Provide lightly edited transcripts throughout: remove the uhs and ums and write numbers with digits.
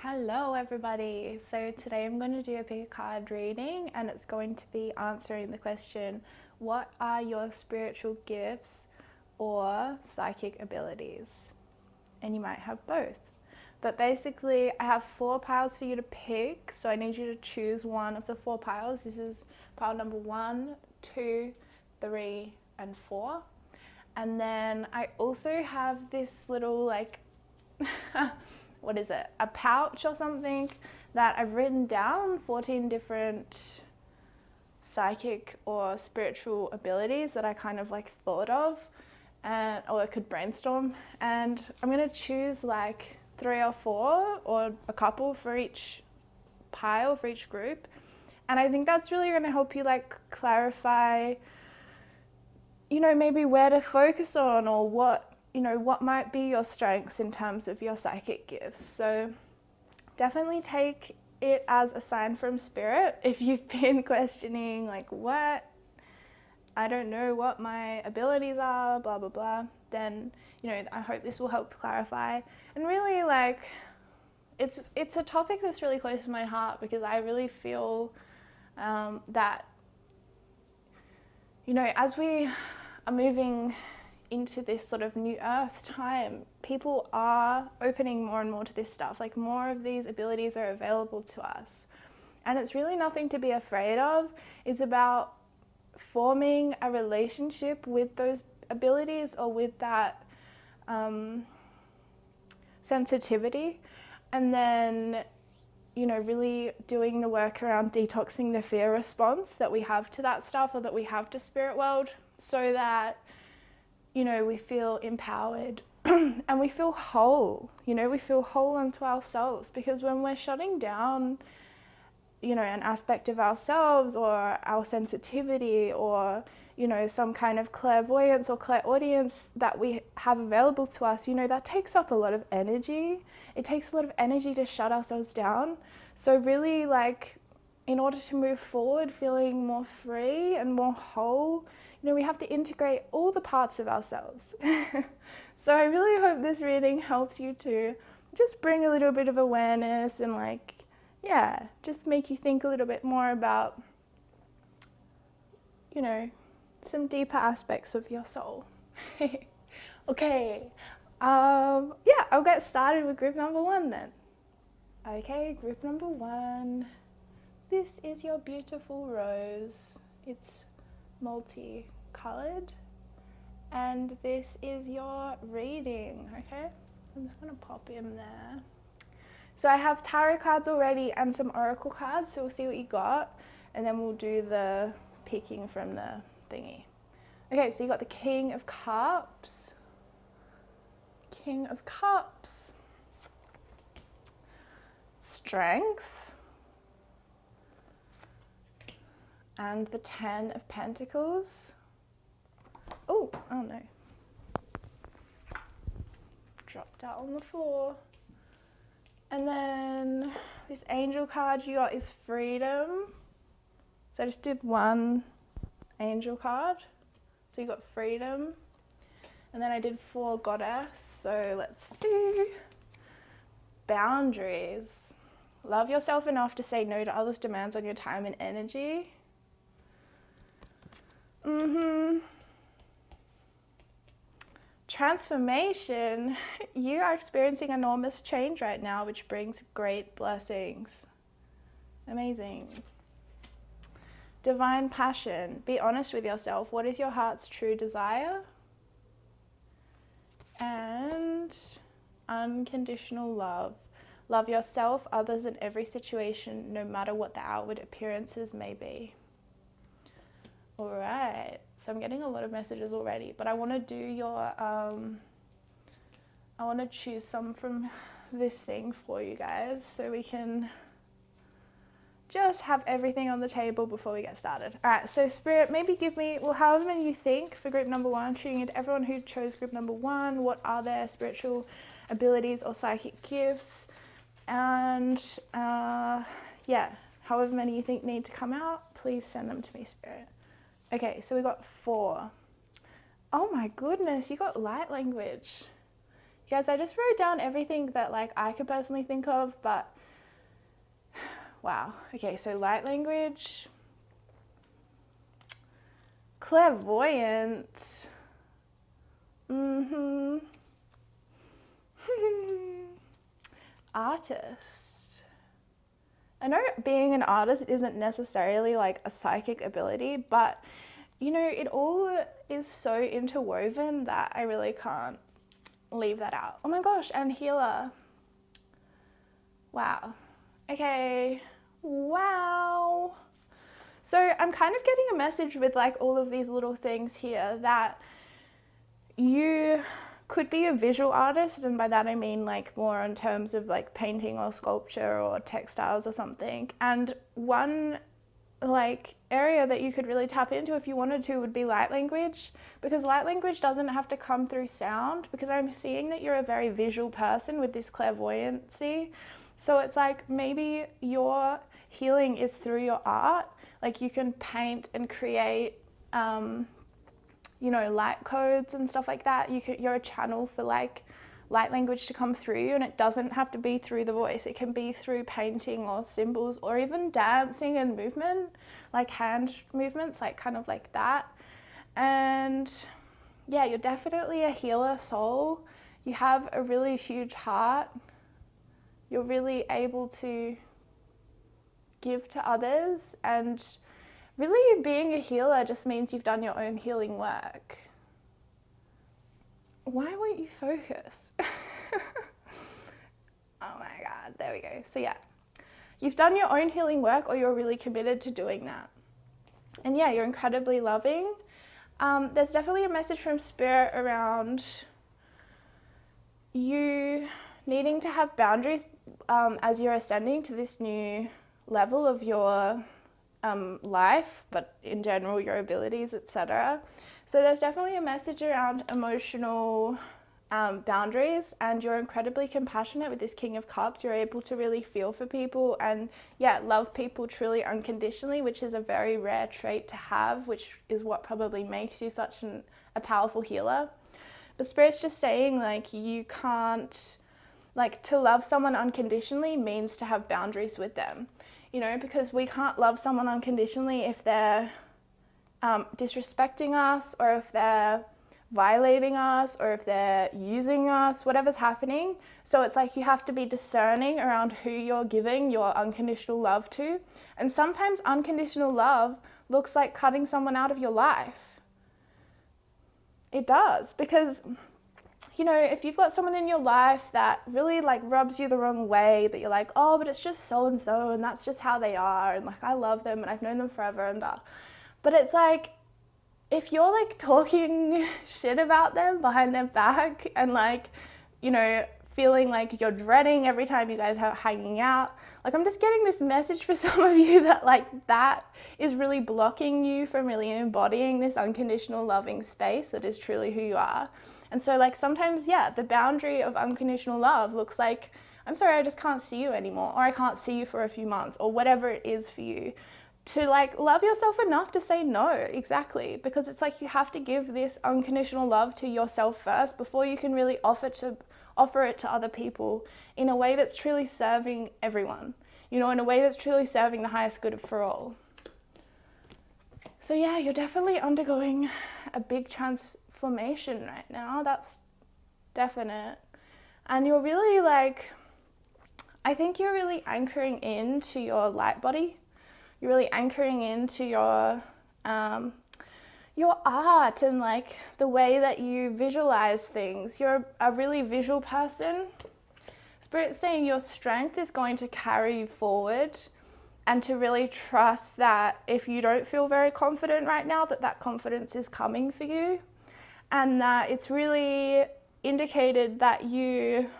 Hello everybody. So today I'm going to do a pick a card reading and it's going to be answering the question, what are your spiritual gifts or psychic abilities? And you might have both. But basically I have 4 piles for you to pick, so I need you to choose one of the 4 piles. This is pile number 1, 2, 3 and 4. And then I also have this little what is it, a pouch or something that I've written down 14 different psychic or spiritual abilities that I kind of thought of or I could brainstorm, and I'm going to choose 3 or 4 or a couple for each pile, for each group, and I think that's really going to help you clarify maybe where to focus on or what might be your strengths in terms of your psychic gifts. So definitely take it as a sign from spirit. If you've been questioning what, I don't know what my abilities are, blah, blah, blah, then, I hope this will help clarify. And really it's a topic that's really close to my heart because I really feel that, as we are moving into this sort of new earth time, people are opening more and more to this stuff. More of these abilities are available to us. And it's really nothing to be afraid of. It's about forming a relationship with those abilities or with that sensitivity. And then, really doing the work around detoxing the fear response that we have to that stuff or that we have to spirit world, so that we feel empowered and we feel whole, we feel whole unto ourselves, because when we're shutting down, an aspect of ourselves or our sensitivity or, some kind of clairvoyance or clairaudience that we have available to us, that takes up a lot of energy. It takes a lot of energy to shut ourselves down. So really in order to move forward feeling more free and more whole, we have to integrate all the parts of ourselves. So I really hope this reading helps you to just bring a little bit of awareness and just make you think a little bit more about, some deeper aspects of your soul. Okay, I'll get started with group number 1 then. Okay, group number 1. This is your beautiful rose. It's multicolored, and this is your reading. Okay, I'm just gonna pop in there. So I have tarot cards already and some oracle cards, so we'll see what you got, and then we'll do the picking from the thingy. Okay, so you got the King of Cups, Strength, and the 10 of Pentacles. Oh no. Dropped out on the floor. And then this angel card you got is Freedom. So I just did 1 angel card. So you got Freedom. And then I did 4 Goddess. So let's do Boundaries. Love yourself enough to say no to others' demands on your time and energy. Transformation. You are experiencing enormous change right now, which brings great blessings. Amazing. Divine passion. Be honest with yourself. What is your heart's true desire? And unconditional love. Love yourself, others, and every situation, no matter what the outward appearances may be. All right. So I'm getting a lot of messages already, but I want to do your, I want to choose some from this thing for you guys so we can just have everything on the table before we get started. All right, so Spirit, maybe give me, however many you think for group number 1, tuning into everyone who chose group number 1, what are their spiritual abilities or psychic gifts? And however many you think need to come out, please send them to me, Spirit. Okay, so we got 4. Oh my goodness, you got light language. guys, I just wrote down everything that like I could personally think of, but wow. Okay, so light language, clairvoyant, artist. I know being an artist isn't necessarily like a psychic ability, but you know, it all is so interwoven that I really can't leave that out. Oh my gosh, and healer. Wow. Okay. Wow. So I'm kind of getting a message with like all of these little things here that you could be a visual artist, and by that I mean like more in terms of like painting or sculpture or textiles or something. And one like area that you could really tap into if you wanted to would be light language, because light language doesn't have to come through sound, because I'm seeing that you're a very visual person with this clairvoyancy. So it's like maybe your healing is through your art. Like you can paint and create you know, light codes and stuff like that. You're a channel for like light language to come through you, and it doesn't have to be through the voice. It can be through painting or symbols or even dancing and movement, like hand movements, like kind of like that. And yeah, you're definitely a healer soul. You have a really huge heart. You're really able to give to others, and really being a healer just means you've done your own healing work. Why won't you focus? Oh my God, there we go. So yeah, you've done your own healing work, or you're really committed to doing that. And yeah, you're incredibly loving. There's definitely a message from Spirit around you needing to have boundaries as you're ascending to this new level of your life, but in general your abilities, etc. So there's definitely a message around emotional boundaries, and you're incredibly compassionate with this King of Cups. You're able to really feel for people and yeah, love people truly unconditionally, which is a very rare trait to have, which is what probably makes you such a powerful healer. But Spirit's just saying like you can't, like to love someone unconditionally means to have boundaries with them. You know, because we can't love someone unconditionally if they're disrespecting us, or if they're violating us, or if they're using us, whatever's happening. So it's like you have to be discerning around who you're giving your unconditional love to. And sometimes unconditional love looks like cutting someone out of your life. It does, because you know, if you've got someone in your life that really like rubs you the wrong way, but you're like, oh, but it's just so and so, and that's just how they are, and like I love them and I've known them forever and but it's like, if you're like talking shit about them behind their back, and like, you know, feeling like you're dreading every time you guys are hanging out, like I'm just getting this message for some of you that like that is really blocking you from really embodying this unconditional loving space that is truly who you are. And so like sometimes, yeah, the boundary of unconditional love looks like, I'm sorry, I just can't see you anymore, or I can't see you for a few months, or whatever it is for you. To like love yourself enough to say no, exactly. Because it's like you have to give this unconditional love to yourself first before you can really offer it to other people in a way that's truly serving everyone. You know, in a way that's truly serving the highest good for all. So yeah, you're definitely undergoing a big transformation right now. That's definite. And you're really like, I think you're really anchoring into your light body. You're really anchoring into your art and like the way that you visualize things. You're a really visual person. Spirit's saying your strength is going to carry you forward, and to really trust that if you don't feel very confident right now, that confidence is coming for you, and that it's really indicated that you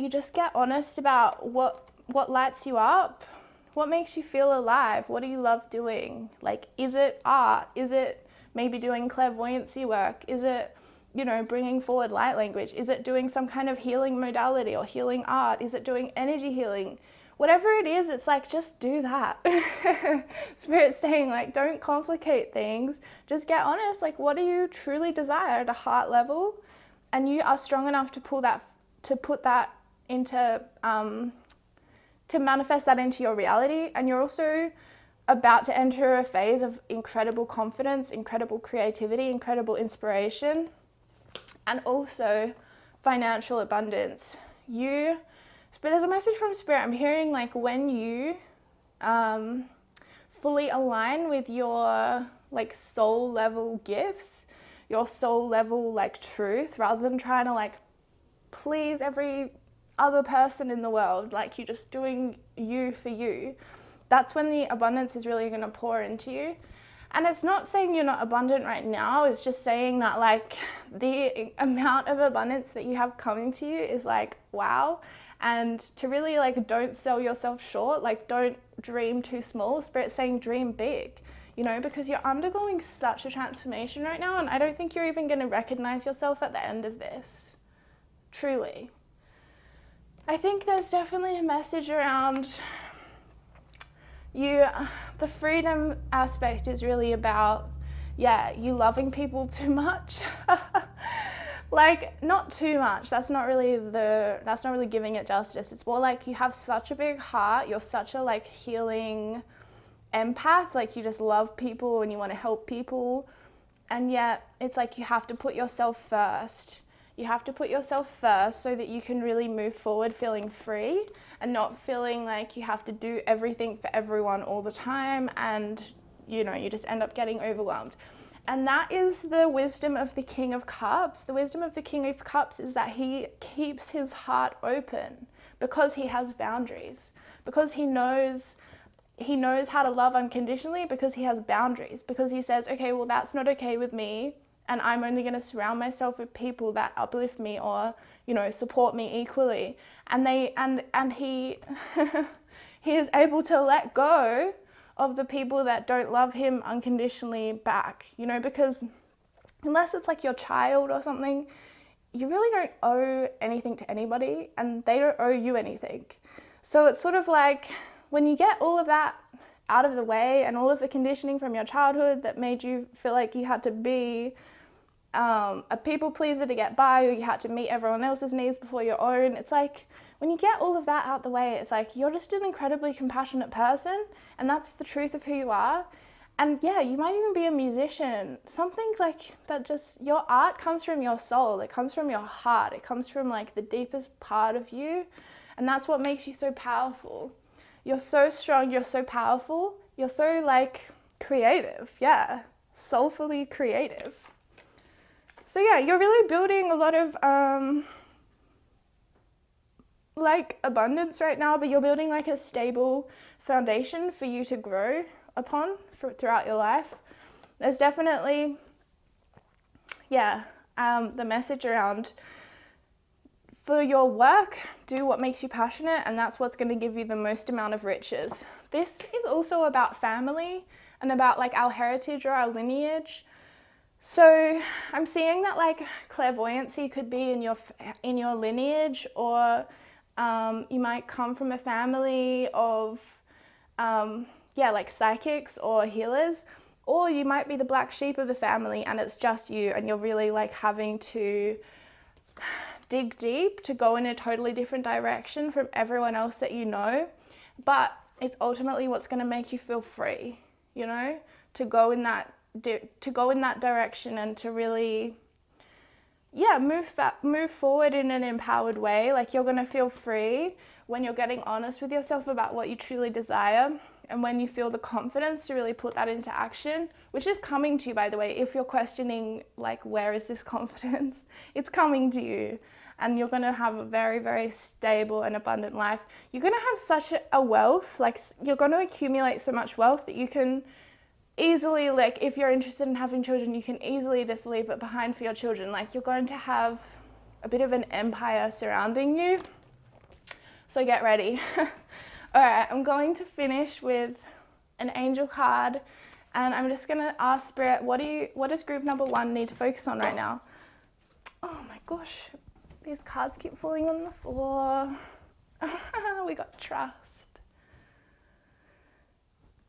just get honest about what lights you up. What makes you feel alive? What do you love doing? Like, is it art? Is it maybe doing clairvoyancy work? Is it, you know, bringing forward light language? Is it doing some kind of healing modality or healing art? Is it doing energy healing? Whatever it is, it's like, just do that. Spirit's saying, like, don't complicate things. Just get honest. Like, what do you truly desire at a heart level? and you are strong enough to put that into, to manifest that into your reality. And you're also about to enter a phase of incredible confidence, incredible creativity, incredible inspiration, and also financial abundance. But there's a message from Spirit. I'm hearing like when you fully align with your like soul level gifts, your soul level like truth, rather than trying to like please every other person in the world, like you're just doing you for you, that's when the abundance is really going to pour into you. And it's not saying you're not abundant right now, it's just saying that like the amount of abundance that you have coming to you is like, wow. And to really like, don't sell yourself short, like don't dream too small. Spirit's saying dream big, you know, because you're undergoing such a transformation right now, and I don't think you're even going to recognize yourself at the end of this, truly. I think there's definitely a message around you. The freedom aspect is really about, you loving people too much. Like, not too much. That's not really giving it justice. It's more like you have such a big heart. You're such a like healing empath. Like you just love people and you want to help people. And yet it's like you have to put yourself first. You have to put yourself first so that you can really move forward feeling free and not feeling like you have to do everything for everyone all the time, and you know, you just end up getting overwhelmed. And that is the wisdom of the King of Cups. The wisdom of the King of Cups is that he keeps his heart open because he has boundaries, because he knows how to love unconditionally, because he has boundaries, because he says, okay, well, that's not okay with me, and I'm only going to surround myself with people that uplift me or, you know, support me equally. And he he is able to let go of the people that don't love him unconditionally back, you know, because unless it's like your child or something, you really don't owe anything to anybody and they don't owe you anything. So it's sort of like when you get all of that out of the way and all of the conditioning from your childhood that made you feel like you had to be a people pleaser to get by, or you had to meet everyone else's needs before your own, it's like when you get all of that out the way, it's like you're just an incredibly compassionate person, and that's the truth of who you are. And yeah, you might even be a musician, something like that. Just your art comes from your soul, it comes from your heart, it comes from like the deepest part of you, and that's what makes you so powerful. You're so strong, you're so powerful, you're so like creative, soulfully creative. So yeah, you're really building a lot of like abundance right now, but you're building like a stable foundation for you to grow upon throughout your life. There's definitely, the message around, for your work, do what makes you passionate, and that's what's going to give you the most amount of riches. This is also about family and about like our heritage or our lineage. So I'm seeing that like clairvoyancy could be in your lineage, or you might come from a family of like psychics or healers, or you might be the black sheep of the family and it's just you, and you're really like having to dig deep to go in a totally different direction from everyone else that you know. But it's ultimately what's going to make you feel free, you know, to go in that direction and to really move forward in an empowered way. Like you're going to feel free when you're getting honest with yourself about what you truly desire, and when you feel the confidence to really put that into action, which is coming to you, by the way. If you're questioning like, where is this confidence, it's coming to you, and you're going to have a very, very stable and abundant life. You're going to have such a wealth, like you're going to accumulate so much wealth that you can easily, like if you're interested in having children, you can easily just leave it behind for your children. Like you're going to have a bit of an empire surrounding you. So get ready. All right, I'm going to finish with an angel card, and I'm just going to ask Spirit, what does group number 1 need to focus on right now? Oh my gosh, these cards keep falling on the floor. We got trust.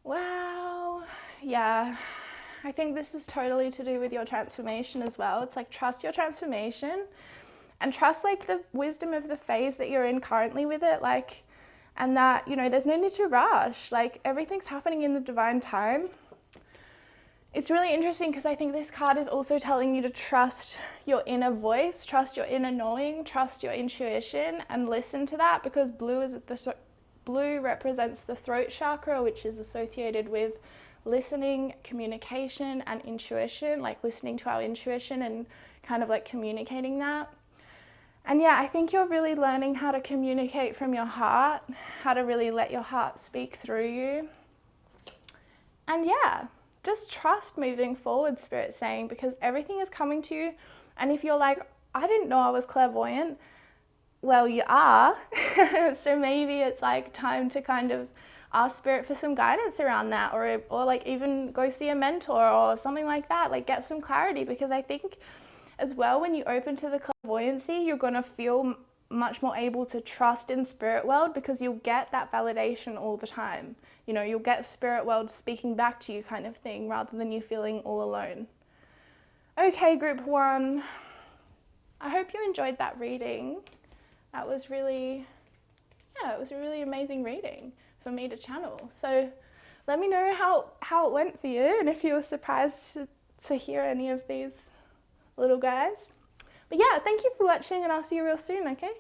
Wow. Yeah, I think this is totally to do with your transformation as well. It's like, trust your transformation and trust like the wisdom of the phase that you're in currently with it. Like, and that, you know, there's no need to rush. Like, everything's happening in the divine time. It's really interesting because I think this card is also telling you to trust your inner voice, trust your inner knowing, trust your intuition, and listen to that, because blue represents the throat chakra, which is associated with listening, communication, and intuition, like listening to our intuition and kind of like communicating that. And yeah, I think you're really learning how to communicate from your heart, how to really let your heart speak through you. And yeah, just trust moving forward, Spirit's saying, because everything is coming to you. And if you're like, I didn't know I was clairvoyant, well, you are. So maybe it's like time to kind of ask Spirit for some guidance around that, or like even go see a mentor or something like that, like get some clarity. Because I think as well, when you open to the clairvoyancy, you're going to feel much more able to trust in spirit world, because you'll get that validation all the time. You know, you'll get spirit world speaking back to you kind of thing, rather than you feeling all alone. Okay, group 1. I hope you enjoyed that reading. That was really, it was a really amazing reading for me to channel. So let me know how it went for you, and if you were surprised to hear any of these little guys. But yeah, thank you for watching, and I'll see you real soon, okay?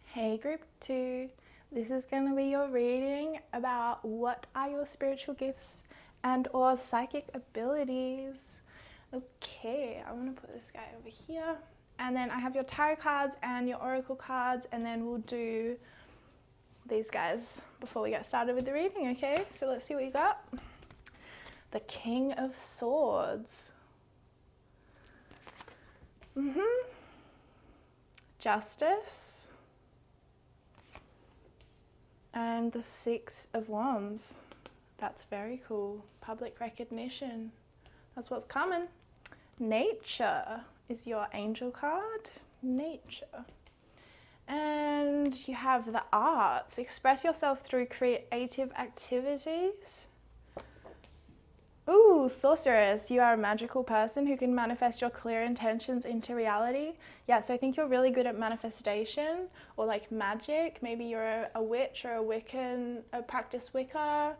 Hey, group 2. This is going to be your reading about what are your spiritual gifts and or psychic abilities. Okay, I'm going to put this guy over here. And then I have your tarot cards and your oracle cards, and then we'll do these guys before we get started with the reading, okay? So let's see what you got. The King of Swords. Justice. And the 6 of Wands. That's very cool. Public recognition. That's what's coming. Nature is your angel card. Nature. And you have the arts. Express yourself through creative activities. Ooh, sorceress. You are a magical person who can manifest your clear intentions into reality. Yeah, so I think you're really good at manifestation or like magic. Maybe you're a witch or a Wiccan, a practice Wicca.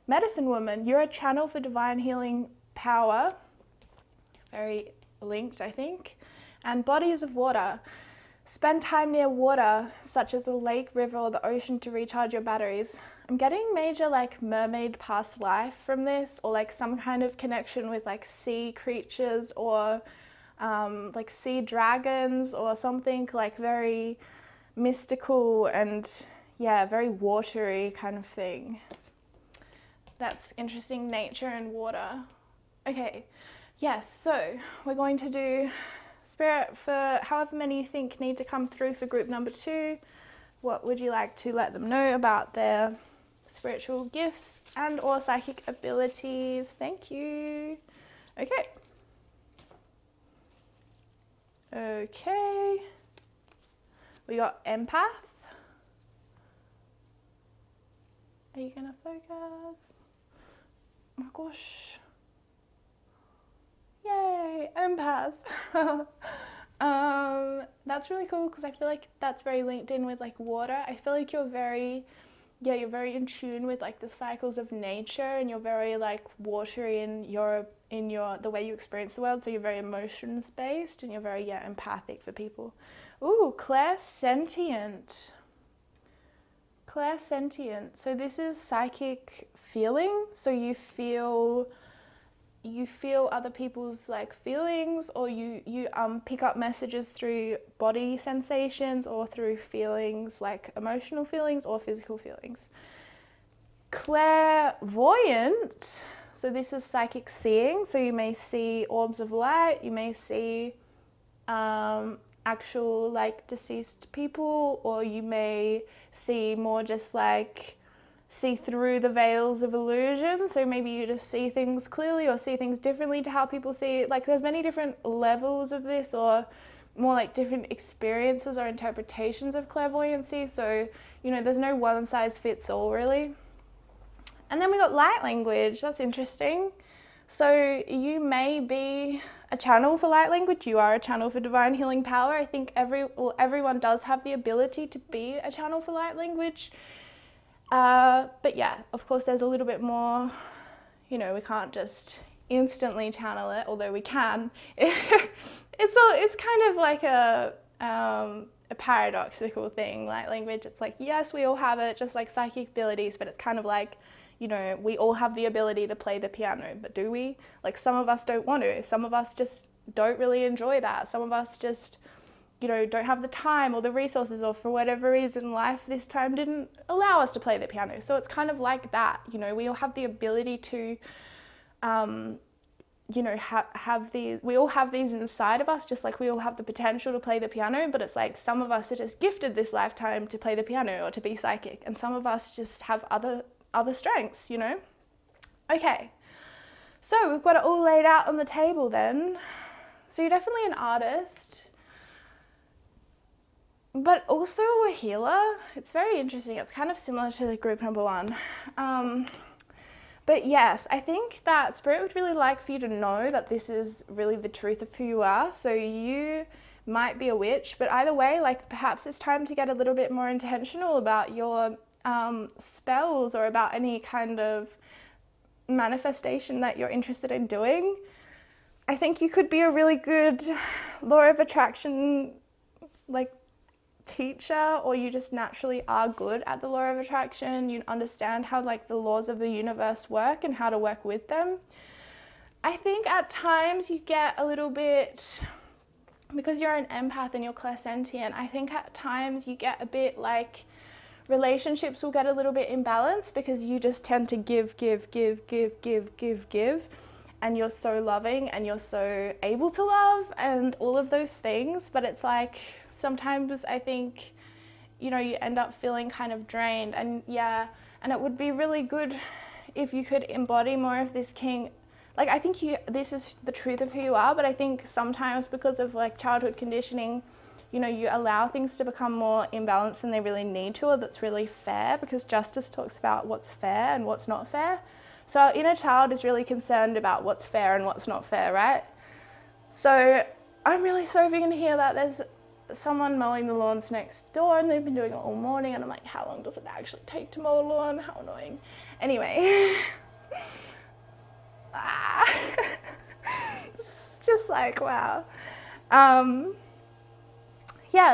Medicine woman. You're a channel for divine healing power. Very linked, I think. And bodies of water. Spend time near water, such as a lake, river, or the ocean to recharge your batteries. I'm getting major like mermaid past life from this, or like some kind of connection with like sea creatures, or like sea dragons or something, like very mystical and yeah, very watery kind of thing. That's interesting, nature and water. Okay, yes, so we're going to do Spirit for however many you think need to come through for group number 2. What would you like to let them know about their spiritual gifts and or psychic abilities? Thank you. Okay. Okay. We got empath. Are you gonna focus? Oh my gosh. Yay, empath. That's really cool because I feel like that's very linked in with like water. I feel like you're very in tune with like the cycles of nature, and you're very like watery in the way you experience the world. So you're very emotions based, and you're very empathic for people. Ooh, clairsentient. Clairsentient. So this is psychic feeling. So you feel other people's like feelings, or you pick up messages through body sensations or through feelings, like emotional feelings or physical feelings. Clairvoyant, so this is psychic seeing. So you may see orbs of light, you may see actual like deceased people, or you may see more just like see through the veils of illusion. So maybe you just see things clearly or see things differently to how people see it. Like there's many different levels of this, or more like different experiences or interpretations of clairvoyancy. So, you know, there's no one size fits all really. And then we got light language. That's interesting. So you may be a channel for light language, you are a channel for divine healing power. I think everyone does have the ability to be a channel for light language. But yeah, of course there's a little bit more, we can't just instantly channel it, although we can. It's kind of like a paradoxical thing, light language. It's like, yes, we all have it, just like psychic abilities, but it's kind of like, we all have the ability to play the piano, but do we? Like, some of us don't want to. Some of us just don't really enjoy that. Some of us just, don't have the time or the resources, or for whatever reason, life this time didn't allow us to play the piano. So it's kind of like that. We all have the ability to, have these, we all have these inside of us, just like we all have the potential to play the piano, but it's like some of us are just gifted this lifetime to play the piano or to be psychic, and some of us just have other strengths, Okay, so we've got it all laid out on the table then. So you're definitely an artist, but also a healer. It's very interesting. It's kind of similar to the group number one. But yes, I think that Spirit would really like for you to know that this is really the truth of who you are. So you might be a witch, but either way, like, perhaps it's time to get a little bit more intentional about your spells, or about any kind of manifestation that you're interested in doing. I think you could be a really good law of attraction, like, teacher, or you just naturally are good at the law of attraction. You understand how, like, the laws of the universe work and how to work with them. I think at times you get a little bit, because you're an empath and you're clairsentient, I think at times you get a bit like, relationships will get a little bit imbalanced because you just tend to give, and you're so loving and you're so able to love and all of those things. But it's like, sometimes I think, you end up feeling kind of drained, and it would be really good if you could embody more of this king. Like, I think this is the truth of who you are, but I think sometimes because of, like, childhood conditioning, you allow things to become more imbalanced than they really need to, or that's really fair, because justice talks about what's fair and what's not fair. So our inner child is really concerned about what's fair and what's not fair, right? So I'm really sorry if you're going to hear that. There's someone mowing the lawns next door, and they've been doing it all morning, and I'm like, how long does it actually take to mow a lawn? How annoying. Anyway. It's just like, wow.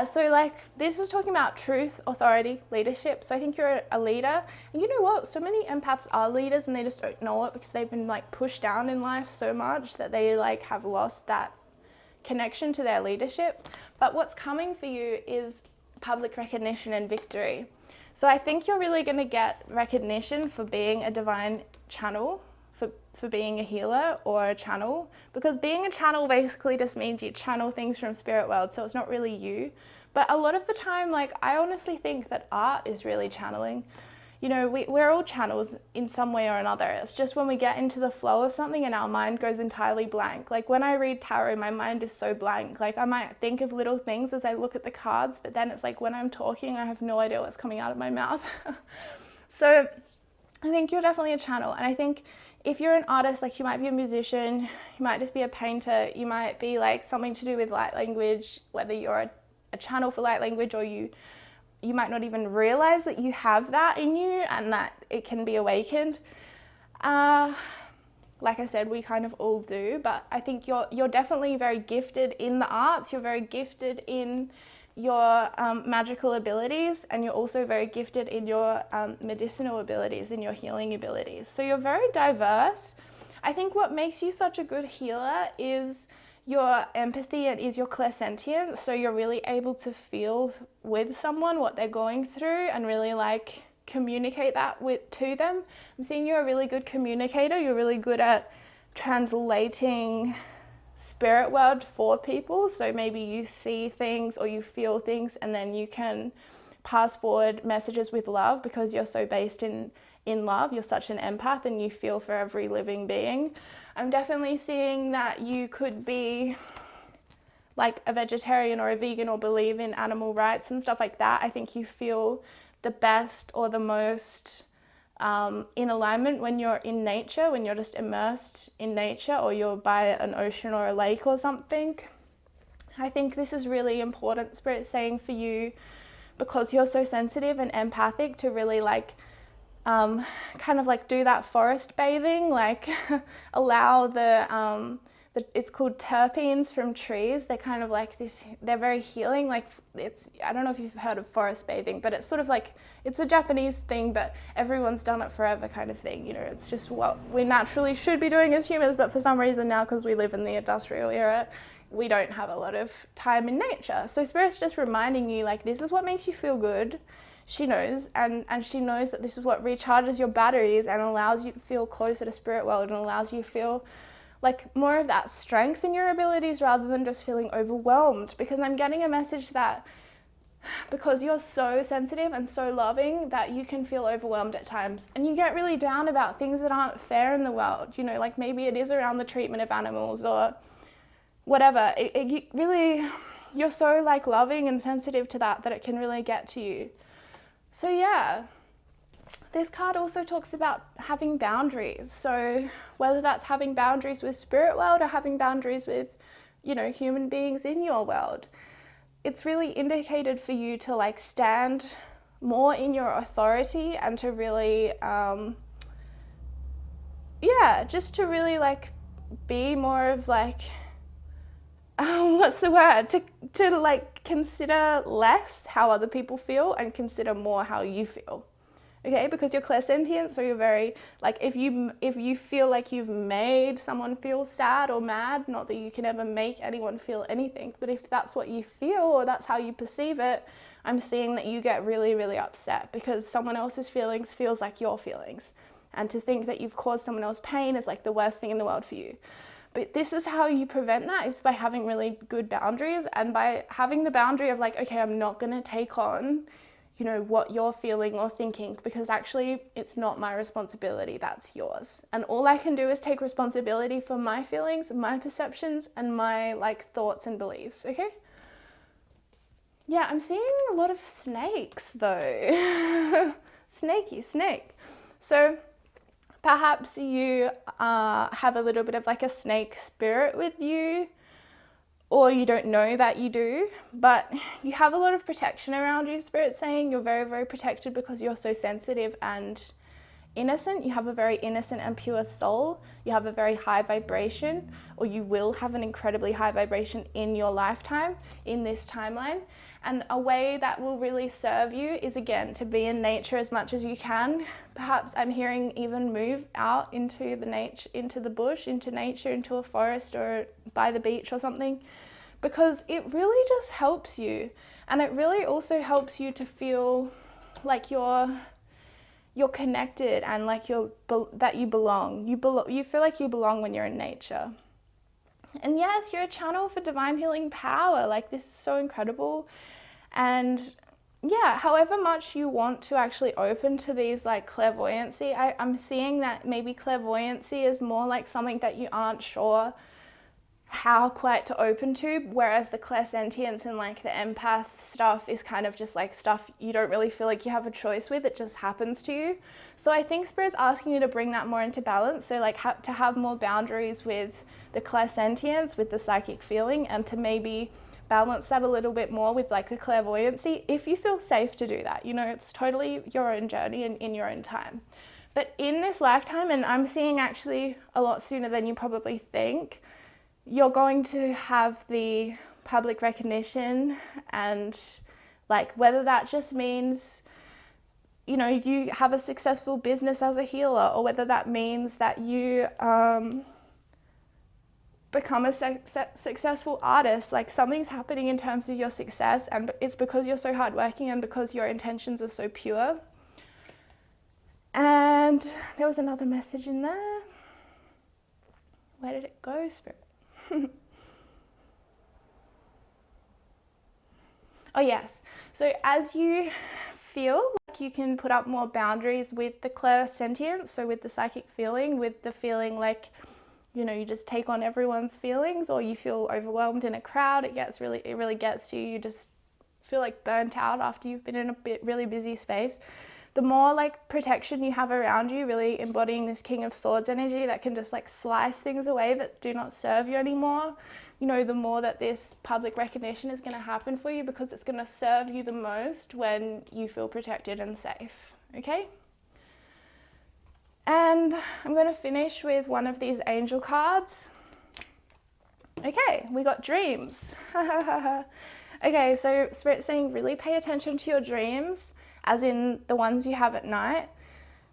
So, like, this is talking about truth, authority, leadership. So I think you're a leader. And you know what? So many empaths are leaders, and they just don't know it because they've been, like, pushed down in life so much that they, like, have lost that connection to their leadership. But what's coming for you is public recognition and victory. So I think you're really going to get recognition for being a divine channel, for being a healer or a channel, because being a channel basically just means you channel things from spirit world, so it's not really you. But a lot of the time, like, I honestly think that art is really channeling. We're all channels in some way or another. It's just when we get into the flow of something and our mind goes entirely blank. Like, when I read tarot, my mind is so blank. Like, I might think of little things as I look at the cards, but then it's like when I'm talking, I have no idea what's coming out of my mouth. So I think you're definitely a channel. And I think if you're an artist, like, you might be a musician, you might just be a painter, you might be, like, something to do with light language, whether you're a channel for light language, or you might not even realize that you have that in you and that it can be awakened. Like I said, we kind of all do, but I think you're definitely very gifted in the arts. You're very gifted in your magical abilities, and you're also very gifted in your medicinal abilities and your healing abilities. So you're very diverse. I think what makes you such a good healer is your empathy and is your clairsentience. So you're really able to feel with someone what they're going through and really, like, communicate that to them. I'm seeing you're a really good communicator. You're really good at translating spirit world for people. So maybe you see things or you feel things, and then you can pass forward messages with love because you're so based in love. You're such an empath and you feel for every living being. I'm definitely seeing that you could be like a vegetarian or a vegan or believe in animal rights and stuff like that. I think you feel the best or the most in alignment when you're in nature, when you're just immersed in nature, or you're by an ocean or a lake or something. I think this is really important, Spirit's saying, for you, because you're so sensitive and empathic, to really like kind of like do that forest bathing, like allow the it's called terpenes from trees. They're kind of like this, they're very healing. Like it's, I don't know if you've heard of forest bathing, but it's sort of like, it's a Japanese thing, but everyone's done it forever kind of thing. You know, it's just what we naturally should be doing as humans, but for some reason now, because we live in the industrial era, we don't have a lot of time in nature. So Spirit's just reminding you, like, this is what makes you feel good. She knows, and she knows that this is what recharges your batteries and allows you to feel closer to spirit world, and allows you to feel like more of that strength in your abilities rather than just feeling overwhelmed. Because I'm getting a message that because you're so sensitive and so loving, that you can feel overwhelmed at times, and you get really down about things that aren't fair in the world. You know, like maybe it is around the treatment of animals or whatever. It really, you're so like loving and sensitive to that it can really get to you. So yeah, this card also talks about having boundaries. So whether that's having boundaries with spirit world or having boundaries with, you know, human beings in your world, it's really indicated for you to like stand more in your authority and to really, just to really like be more of like, what's the word? To like consider less how other people feel and consider more how you feel. Okay, because you're clairsentient, so you're very like, if you feel like you've made someone feel sad or mad, not that you can ever make anyone feel anything, but if that's what you feel or that's how you perceive it, I'm seeing that you get really, really upset because someone else's feelings feels like your feelings. And to think that you've caused someone else pain is like the worst thing in the world for you. But this is how you prevent that, is by having really good boundaries, and by having the boundary of like, okay, I'm not going to take on, you know, what you're feeling or thinking, because actually it's not my responsibility, that's yours. And all I can do is take responsibility for my feelings, my perceptions, and my like thoughts and beliefs, okay? Yeah, I'm seeing a lot of snakes though. Snake. So perhaps you have a little bit of like a snake spirit with you, or you don't know that you do, but you have a lot of protection around you. Spirit's saying you're very, very protected because you're so sensitive and innocent. You have a very innocent and pure soul. You have a very high vibration, or you will have an incredibly high vibration in your lifetime, in this timeline. And a way that will really serve you is, again, to be in nature as much as you can. Perhaps I'm hearing even move out into the bush, into nature, into a forest or by the beach or something, because it really just helps you. And it really also helps you to feel like you're connected and like that you belong. You feel like you belong when you're in nature. And yes, you're a channel for divine healing power. Like, this is so incredible. And yeah, however much you want to actually open to these like clairvoyancy, I'm seeing that maybe clairvoyancy is more like something that you aren't sure how quite to open to, whereas the clairsentience and like the empath stuff is kind of just like stuff you don't really feel like you have a choice with, it just happens to you. So I think Spirit's asking you to bring that more into balance, so like to have more boundaries with the clairsentience, with the psychic feeling, and to maybe balance that a little bit more with like the clairvoyancy, if you feel safe to do that. You know, it's totally your own journey and in your own time. But in this lifetime, and I'm seeing actually a lot sooner than you probably think, you're going to have the public recognition, and like whether that just means, you know, you have a successful business as a healer, or whether that means that you become a successful artist, like something's happening in terms of your success, and it's because you're so hardworking and because your intentions are so pure. And there was another message in there. Where did it go, Spirit? Oh yes, so as you feel like you can put up more boundaries with the clairsentience, so with the psychic feeling, with the feeling like, you know, you just take on everyone's feelings, or you feel overwhelmed in a crowd, it really gets to you. You just feel like burnt out after you've been in a really busy space. the more like protection you have around you, really embodying this King of Swords energy that can just like slice things away that do not serve you anymore, you know, the more that this public recognition is going to happen for you, because it's going to serve you the most when you feel protected and safe. Okay? And I'm going to finish with one of these angel cards. Okay, we got dreams. Okay, so Spirit's saying really pay attention to your dreams, as in the ones you have at night,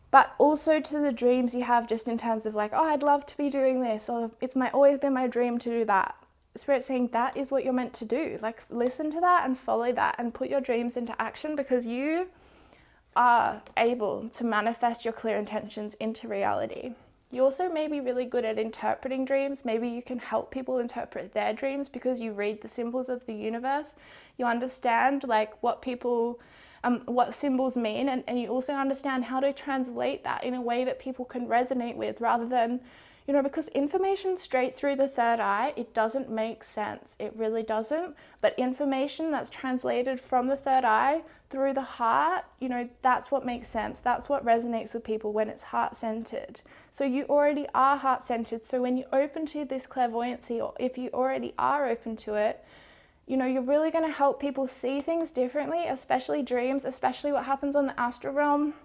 but also to the dreams you have just in terms of like, oh, I'd love to be doing this, or it's always been my dream to do that. Spirit's saying that is what you're meant to do. Like, listen to that and follow that and put your dreams into action, because you are able to manifest your clear intentions into reality. You also may be really good at interpreting dreams. Maybe you can help people interpret their dreams because you read the symbols of the universe. You understand like what people, what symbols mean, and you also understand how to translate that in a way that people can resonate with, rather than, you know, because information straight through the third eye, it doesn't make sense. It really doesn't. But information that's translated from the third eye through the heart, you know, that's what makes sense. That's what resonates with people when it's heart-centered. So you already are heart-centered. So when you open to this clairvoyancy, or if you already are open to it, you know, you're really going to help people see things differently, especially dreams, especially what happens on the astral realm.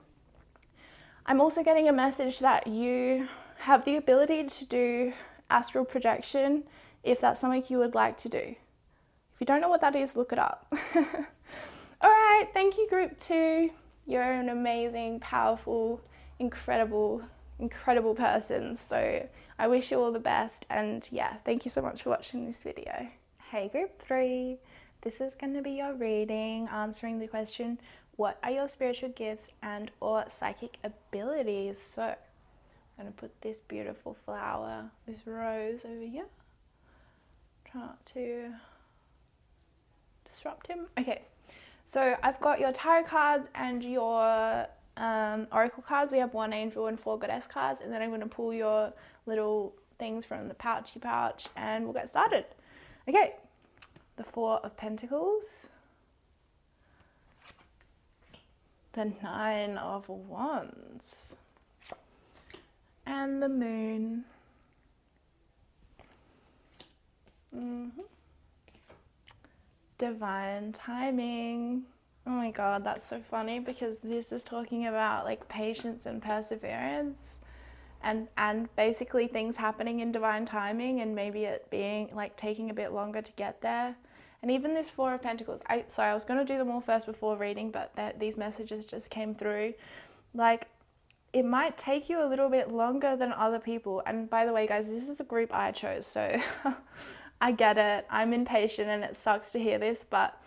I'm also getting a message that you have the ability to do astral projection if that's something you would like to do. If you don't know what that is, look it up. All right, thank you, group 2. You're an amazing, powerful, incredible person. So I wish you all the best, and yeah, thank you so much for watching this video. Hey, group 3. This is going to be your reading, answering the question, what are your spiritual gifts and or psychic abilities? So I'm going to put this beautiful flower, this rose over here. Try not to disrupt him. Okay, so I've got your tarot cards and your oracle cards. We have 1 angel and 4 goddess cards, and then I'm going to pull your little things from the pouchy pouch and we'll get started. Okay, the 4 of Pentacles, the 9 of Wands, and the Moon. Divine timing. Oh my god, that's so funny, because this is talking about like patience and perseverance, and basically things happening in divine timing, and maybe it being like taking a bit longer to get there. And even this 4 of Pentacles, I was going to do them all first before reading, but these messages just came through. Like, it might take you a little bit longer than other people. And by the way, guys, this is the group I chose, so I get it. I'm impatient and it sucks to hear this, but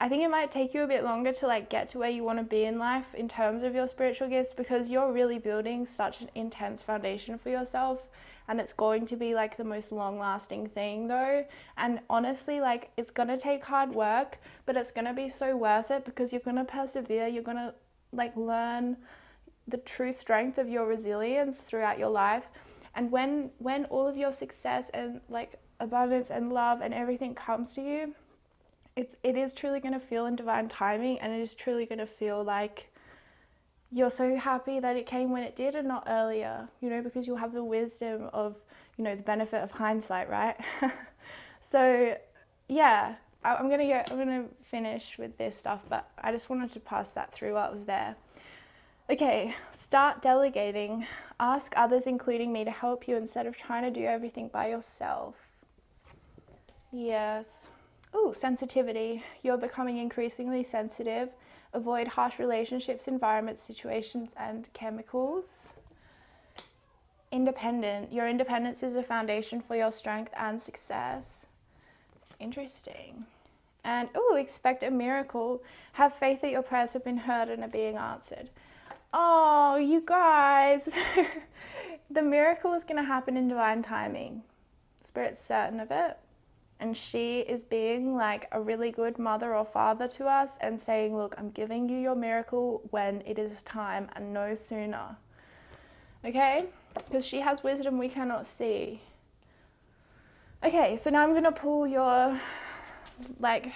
I think it might take you a bit longer to like get to where you want to be in life in terms of your spiritual gifts, because you're really building such an intense foundation for yourself, and it's going to be like the most long-lasting thing though. And honestly, like, it's gonna take hard work, but it's gonna be so worth it, because you're gonna persevere. You're gonna like learn the true strength of your resilience throughout your life. And when all of your success and like abundance and love and everything comes to you, it is truly going to feel in divine timing, and it is truly going to feel like you're so happy that it came when it did and not earlier, you know, because you'll have the wisdom of, you know, the benefit of hindsight, right? So yeah, I'm gonna finish with this stuff, but I just wanted to pass that through while it was there. Okay, start delegating. Ask others, including me, to help you instead of trying to do everything by yourself. Yes. Ooh, sensitivity. You're becoming increasingly sensitive. Avoid harsh relationships, environments, situations, and chemicals. Independent. Your independence is a foundation for your strength and success. Interesting. And ooh, expect a miracle. Have faith that your prayers have been heard and are being answered. Oh, you guys. The miracle is going to happen in divine timing. Spirit's certain of it. And she is being like a really good mother or father to us and saying, look, I'm giving you your miracle when it is time and no sooner. Okay? Because she has wisdom we cannot see. Okay, so now I'm going to pull your like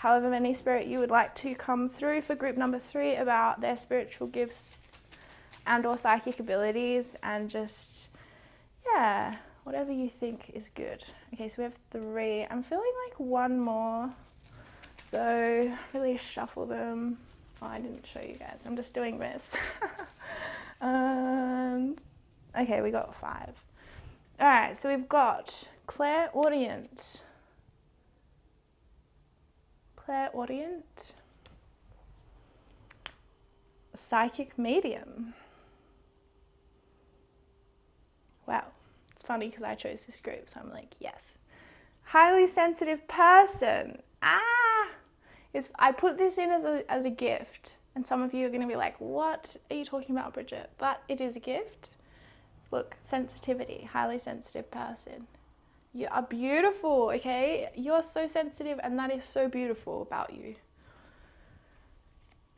however many spirit you would like to come through for group number 3 about their spiritual gifts and or psychic abilities, and just, yeah, whatever you think is good. Okay, so we have 3. I'm feeling like one more, so really shuffle them. Oh, I didn't show you guys. I'm just doing this. Okay, we got 5. All right, so we've got clairaudient, psychic medium. Wow, it's funny because I chose this group, so I'm like, yes. Highly sensitive person. I put this in as a gift, and some of you are going to be like, what are you talking about, Bridget? But it is a gift. Look, sensitivity, highly sensitive person. You are beautiful, okay? You're so sensitive, and that is so beautiful about you.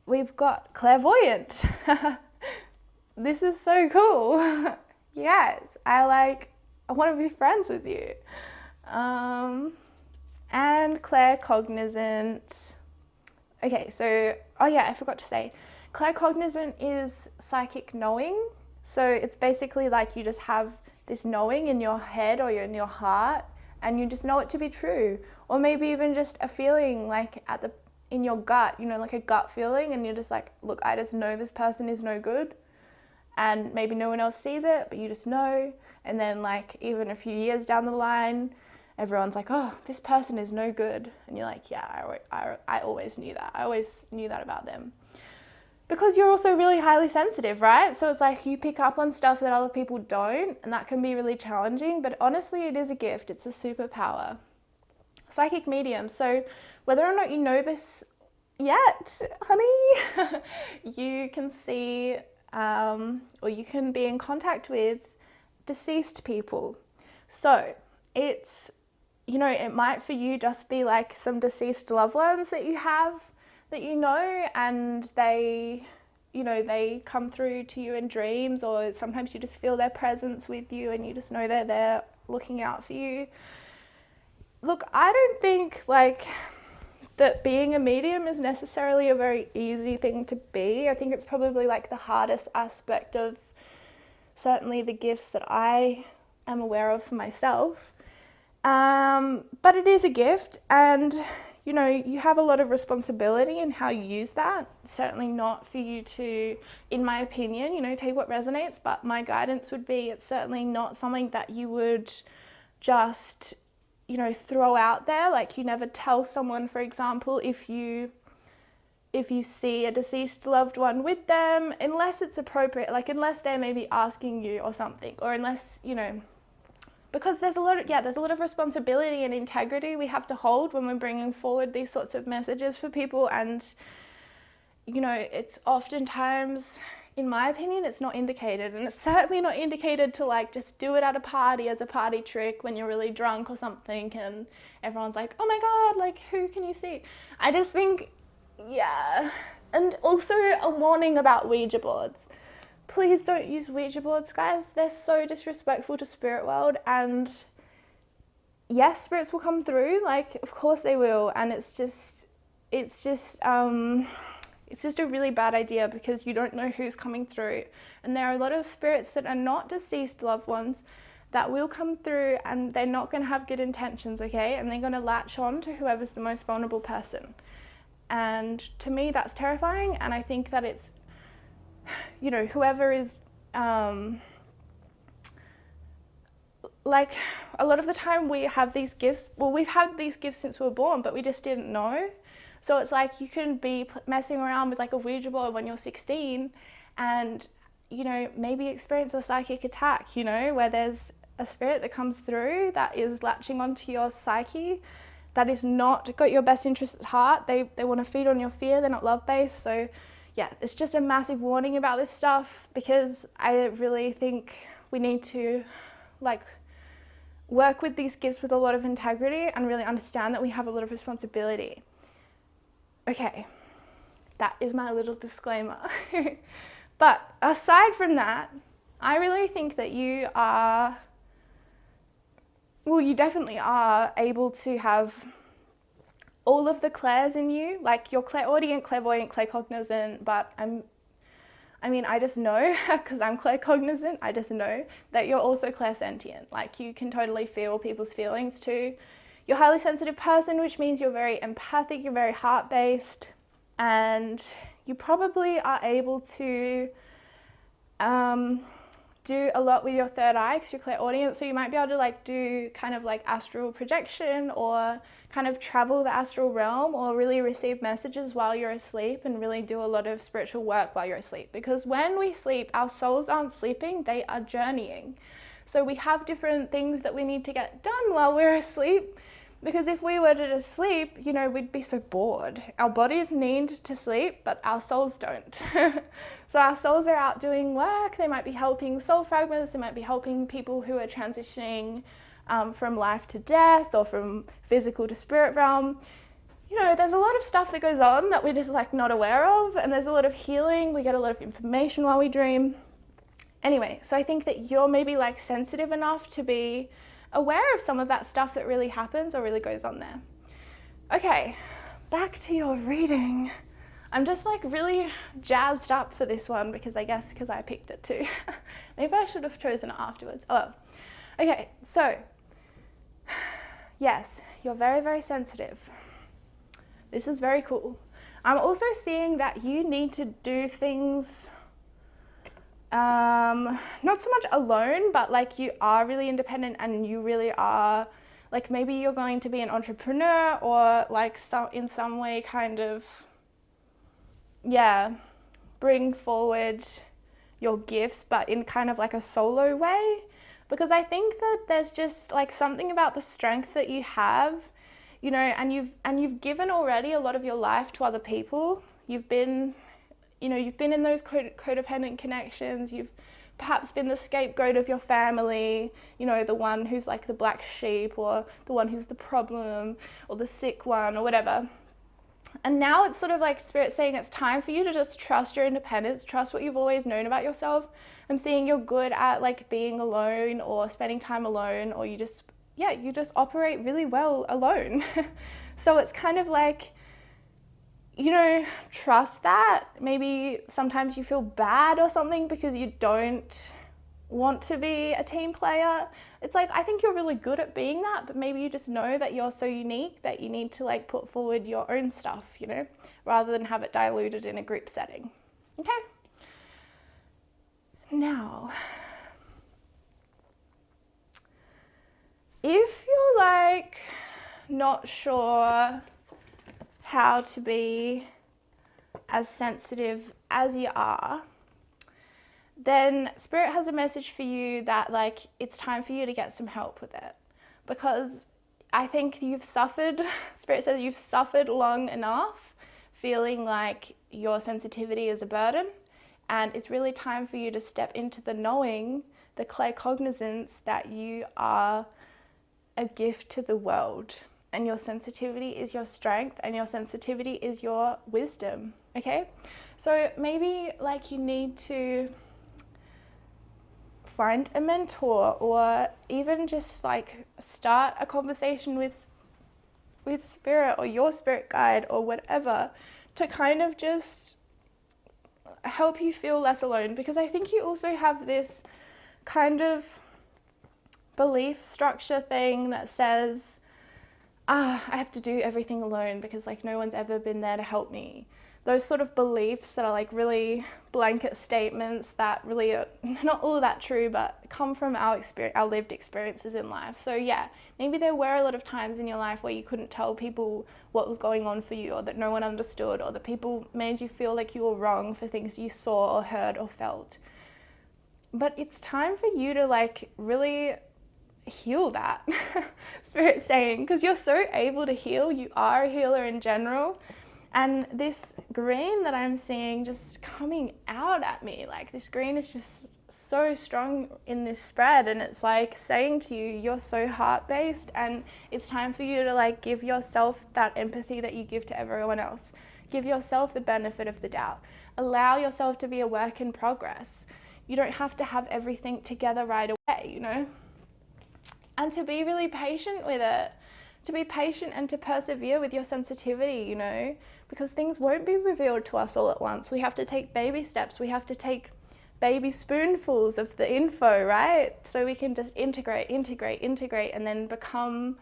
We've got clairvoyant. This is so cool. Yes, I want to be friends with you. And claircognizant. Okay, so, oh yeah, I forgot to say, claircognizant is psychic knowing. So it's basically like you just have this knowing in your head or in your heart, and you just know it to be true. Or maybe even just a feeling like in your gut, you know, like a gut feeling, and you're just like, look, I just know this person is no good. And maybe no one else sees it, but you just know. And then like even a few years down the line, everyone's like, oh, this person is no good. And you're like, yeah, I always knew that. I always knew that about them. Because you're also really highly sensitive, right? So it's like you pick up on stuff that other people don't, and that can be really challenging, but honestly, it is a gift. It's a superpower. Psychic medium. So whether or not you know this yet, honey, you can see or you can be in contact with deceased people. So it's, you know, it might for you just be like some deceased loved ones that you have, that you know, and they, you know, they come through to you in dreams, or sometimes you just feel their presence with you and you just know they're there looking out for you. Look, I don't think like that being a medium is necessarily a very easy thing to be. I think it's probably like the hardest aspect of certainly the gifts that I am aware of for myself. But it is a gift, and you know, you have a lot of responsibility in how you use that. Certainly not for you to, in my opinion, you know, take what resonates, but my guidance would be it's certainly not something that you would just, you know, throw out there. Like you never tell someone, for example, if you see a deceased loved one with them, unless it's appropriate, like unless they're maybe asking you or something, or unless, you know, because there's a lot of responsibility and integrity we have to hold when we're bringing forward these sorts of messages for people. And, you know, it's oftentimes, in my opinion, it's not indicated. And it's certainly not indicated to like just do it at a party as a party trick when you're really drunk or something and everyone's like, oh my God, like who can you see? I just think, yeah. And also a warning about Ouija boards. Please don't use Ouija boards, guys. They're so disrespectful to spirit world, and yes, spirits will come through, like of course they will, and it's just a really bad idea because you don't know who's coming through. And there are a lot of spirits that are not deceased loved ones that will come through, and they're not going to have good intentions, okay? And they're going to latch on to whoever's the most vulnerable person. And to me, that's terrifying, and I think that it's, you know, whoever is, like a lot of the time we have these gifts, well, we've had these gifts since we were born, but we just didn't know. So it's like you can be messing around with like a Ouija board when you're 16 and, you know, maybe experience a psychic attack, you know, where there's a spirit that comes through that is latching onto your psyche, that is not got your best interest at heart. They want to feed on your fear. They're not love-based. So yeah, it's just a massive warning about this stuff, because I really think we need to like work with these gifts with a lot of integrity and really understand that we have a lot of responsibility. Okay, that is my little disclaimer. But aside from that, I really think that you definitely are able to have all of the clairs in you, like you're clairaudient, clairvoyant, claircognizant, but I just know, because I'm claircognizant, I just know that you're also clairsentient. Like you can totally feel people's feelings too. You're a highly sensitive person, which means you're very empathic, you're very heart-based, and you probably are able to do a lot with your third eye because you're clairaudient. So you might be able to like do kind of like astral projection or kind of travel the astral realm or really receive messages while you're asleep and really do a lot of spiritual work while you're asleep. Because when we sleep, our souls aren't sleeping, they are journeying. So we have different things that we need to get done while we're asleep. Because if we were to just sleep, you know, we'd be so bored. Our bodies need to sleep, but our souls don't. So our souls are out doing work. They might be helping soul fragments. They might be helping people who are transitioning from life to death or from physical to spirit realm. You know, there's a lot of stuff that goes on that we're just like not aware of. And there's a lot of healing. We get a lot of information while we dream. Anyway, so I think that you're maybe like sensitive enough to be aware of some of that stuff that really happens or really goes on there. Okay, back to your reading. I'm just like really jazzed up for this one because I picked it too. Maybe I should have chosen it afterwards. Oh well. Okay, so yes, you're very, very sensitive. This is very cool. I'm also seeing that you need to do things not so much alone, but like you are really independent and you really are, like maybe you're going to be an entrepreneur or like in some way kind of, bring forward your gifts, but in kind of like a solo way. Because I think that there's just like something about the strength that you have, you know, and you've given already a lot of your life to other people. You've been in those codependent connections. You've perhaps been the scapegoat of your family, you know, the one who's like the black sheep or the one who's the problem or the sick one or whatever. And now it's sort of like Spirit saying it's time for you to just trust your independence, trust what you've always known about yourself. I'm seeing you're good at like being alone or spending time alone, or you just operate really well alone. So it's kind of like, you know, trust that. Maybe sometimes you feel bad or something because you don't want to be a team player. It's like, I think you're really good at being that, but maybe you just know that you're so unique that you need to like put forward your own stuff, you know, rather than have it diluted in a group setting. Okay. Now, if you're like not sure how to be as sensitive as you are, then Spirit has a message for you that like it's time for you to get some help with it. Because I think you've suffered, Spirit says you've suffered long enough feeling like your sensitivity is a burden, and it's really time for you to step into the knowing, the claircognizance that you are a gift to the world. And your sensitivity is your strength, and your sensitivity is your wisdom, okay? So maybe like you need to find a mentor, or even just like start a conversation with Spirit or your spirit guide or whatever, to kind of just help you feel less alone. Because I think you also have this kind of belief structure thing that says, I have to do everything alone because like no one's ever been there to help me. Those sort of beliefs that are like really blanket statements that really are not all that true, but come from our lived experiences in life. So yeah, maybe there were a lot of times in your life where you couldn't tell people what was going on for you, or that no one understood, or that people made you feel like you were wrong for things you saw or heard or felt. But it's time for you to like really heal that. Spirit's saying, because you're so able to heal. You are a healer in general. And this green that I'm seeing just coming out at me, like this green is just so strong in this spread, and it's like saying to you, you're so heart-based, and it's time for you to like give yourself that empathy that you give to everyone else. Give yourself the benefit of the doubt. Allow yourself to be a work in progress. You don't have to have everything together right away, you know? And to be really patient with it, to be patient and to persevere with your sensitivity, you know, because things won't be revealed to us all at once. We have to take baby steps. We have to take baby spoonfuls of the info, right? So we can just integrate, and then become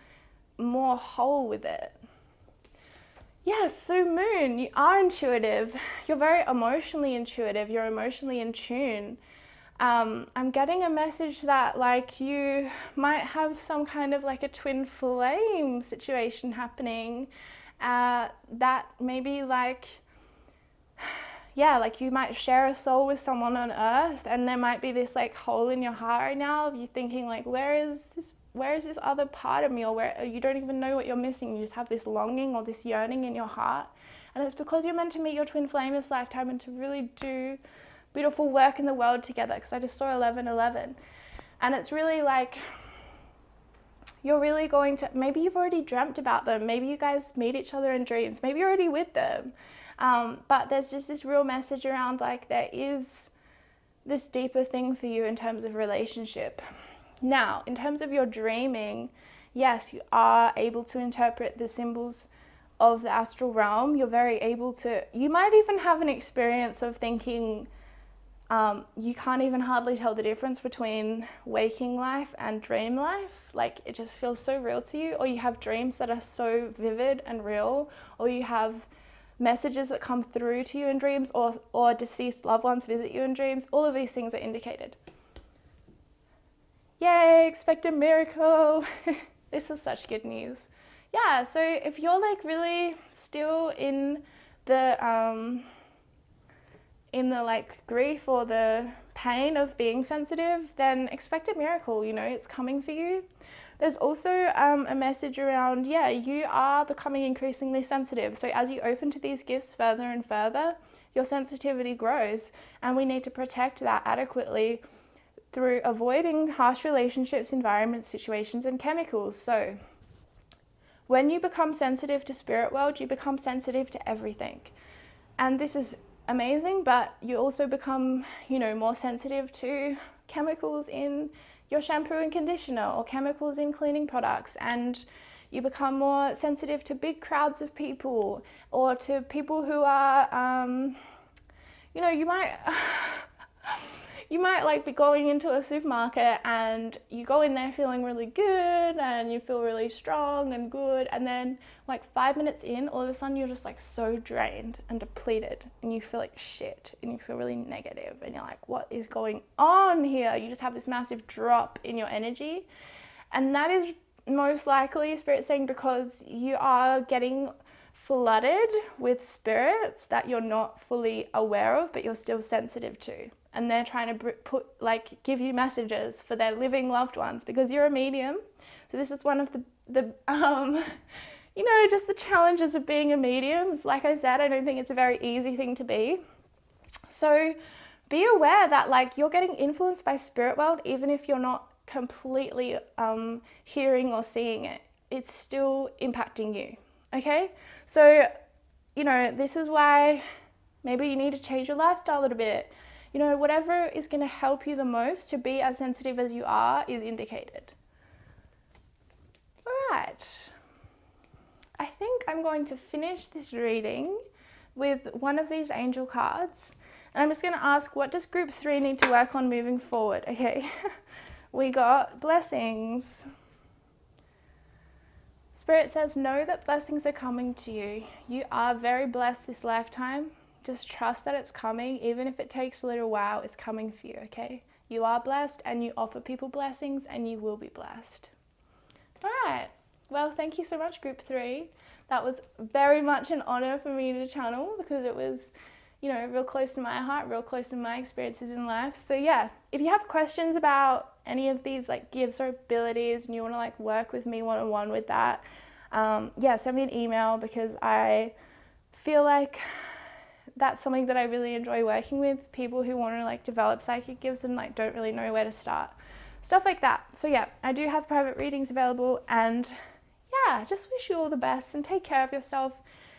more whole with it. Yes, so Moon, you are intuitive. You're very emotionally intuitive. You're emotionally in tune. I'm getting a message that like you might have some kind of like a twin flame situation happening. That maybe like, yeah, like you might share a soul with someone on earth, and there might be this like hole in your heart right now of you thinking like, where is this other part of me, or where you don't even know what you're missing. You just have this longing or this yearning in your heart. And it's because you're meant to meet your twin flame this lifetime and to really do beautiful work in the world together, because I just saw 1111. And it's really like, you're really going to, maybe you've already dreamt about them. Maybe you guys meet each other in dreams. Maybe you're already with them. But there's just this real message around like there is this deeper thing for you in terms of relationship. Now, in terms of your dreaming, yes, you are able to interpret the symbols of the astral realm. You're very able to, you might even have an experience of thinking, you can't even hardly tell the difference between waking life and dream life. Like it just feels so real to you. Or you have dreams that are so vivid and real, or you have messages that come through to you in dreams, or deceased loved ones visit you in dreams. All of these things are indicated. Yay, expect a miracle. This is such good news. Yeah, so if you're like really still in the like grief or the pain of being sensitive, then expect a miracle, you know, it's coming for you. There's also a message around, yeah, you are becoming increasingly sensitive. So as you open to these gifts further and further, your sensitivity grows, and we need to protect that adequately through avoiding harsh relationships, environments, situations, and chemicals. So when you become sensitive to spirit world, you become sensitive to everything. And this is amazing, but you also become, you know, more sensitive to chemicals in your shampoo and conditioner, or chemicals in cleaning products, and you become more sensitive to big crowds of people, or to people who are, you know, you might like be going into a supermarket and you go in there feeling really good and you feel really strong and good, and then like 5 minutes in, all of a sudden you're just like so drained and depleted, and you feel like shit, and you feel really negative, and you're like, what is going on here? You just have this massive drop in your energy. And that is most likely Spirit saying because you are getting flooded with spirits that you're not fully aware of, but you're still sensitive to. And they're trying to give you messages for their living loved ones, because you're a medium. So this is one of the you know, just the challenges of being a medium. Like I said, I don't think it's a very easy thing to be. So be aware that like you're getting influenced by spirit world, even if you're not completely hearing or seeing it. It's still impacting you, okay? So, you know, this is why maybe you need to change your lifestyle a little bit. You know, whatever is going to help you the most to be as sensitive as you are is indicated. All right. I think I'm going to finish this reading with one of these angel cards. And I'm just going to ask, what does group 3 need to work on moving forward? Okay. We got blessings. Spirit says, know that blessings are coming to you. You are very blessed this lifetime. Just trust that it's coming. Even if it takes a little while, it's coming for you, okay? You are blessed, and you offer people blessings, and you will be blessed. All right. Well, thank you so much, group 3. That was very much an honor for me to channel, because it was, you know, real close to my heart, real close to my experiences in life. So yeah, if you have questions about any of these like gifts or abilities, and you want to like work with me one-on-one with that, yeah, send me an email, because I feel like that's something that I really enjoy working with, people who want to like develop psychic gifts and like don't really know where to start, stuff like that. So yeah, I do have private readings available, and yeah, just wish you all the best, and take care of yourself,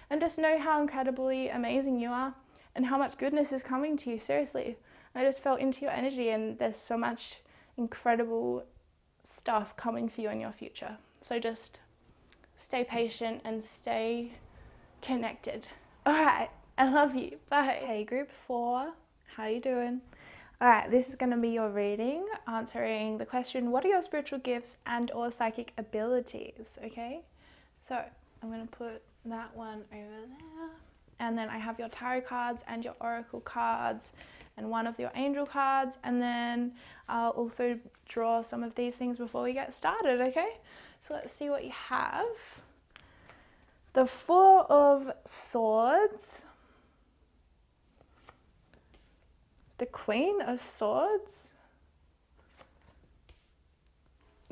and just know how incredibly amazing you are and how much goodness is coming to you. Seriously, I just felt into your energy, and there's so much incredible stuff coming for you in your future. So just stay patient, and stay connected. All right, I love you. Bye. Hey, group 4, how you doing? All right, this is going to be your reading, answering the question, what are your spiritual gifts and or psychic abilities? Okay, so I'm going to put that one over there. And then I have your tarot cards and your oracle cards and one of your angel cards. And then I'll also draw some of these things before we get started, okay? So let's see what you have. The 4 of Swords. The Queen of Swords.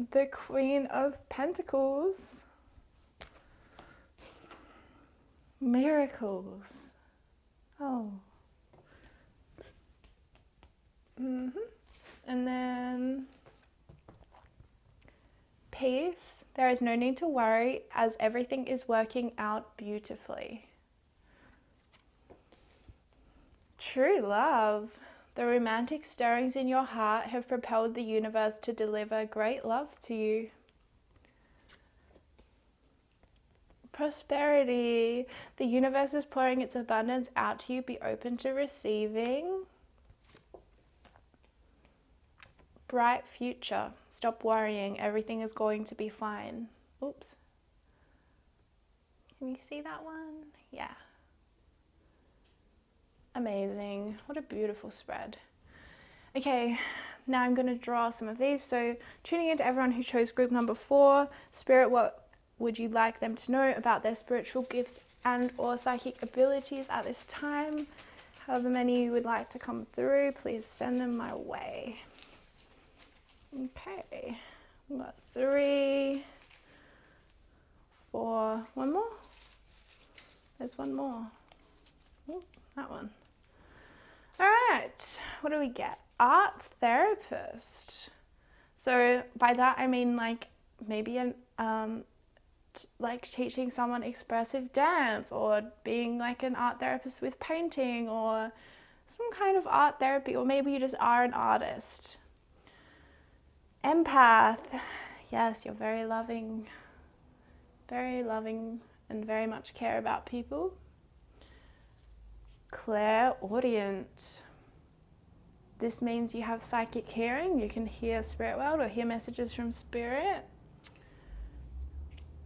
The Queen of Pentacles. Miracles. Oh. And then Peace. There is no need to worry as everything is working out beautifully. True Love. The romantic stirrings in your heart have propelled the universe to deliver great love to you. Prosperity. The universe is pouring its abundance out to you. Be open to receiving. Bright future. Stop worrying. Everything is going to be fine. Oops. Can you see that one? Yeah. Amazing. What a beautiful spread. Okay, now I'm going to draw some of these. So tuning into everyone who chose group number 4, Spirit, what would you like them to know about their spiritual gifts and or psychic abilities at this time? However many you would like to come through, please send them my way. Okay, we've got 3, 4, one more. There's one more. Ooh, that one. All right, what do we get? Art therapist. So by that I mean like maybe an like teaching someone expressive dance, or being like an art therapist with painting, or some kind of art therapy, or maybe you just are an artist. Empath. Yes, you're very loving and very much care about people. Clairaudient. This means you have psychic hearing. You can hear spirit world or hear messages from spirit.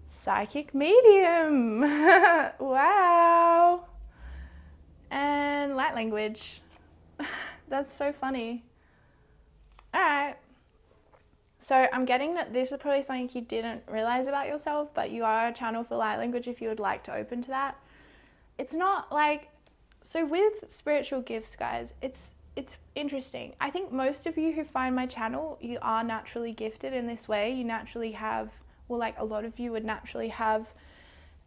Psychic medium. Wow. And light language. That's so funny. All right. So I'm getting that this is probably something you didn't realize about yourself, but you are a channel for light language if you would like to open to that. It's not like, so with spiritual gifts, guys, it's interesting. I think most of you who find my channel, you are naturally gifted in this way. You naturally have, well, like a lot of you would naturally have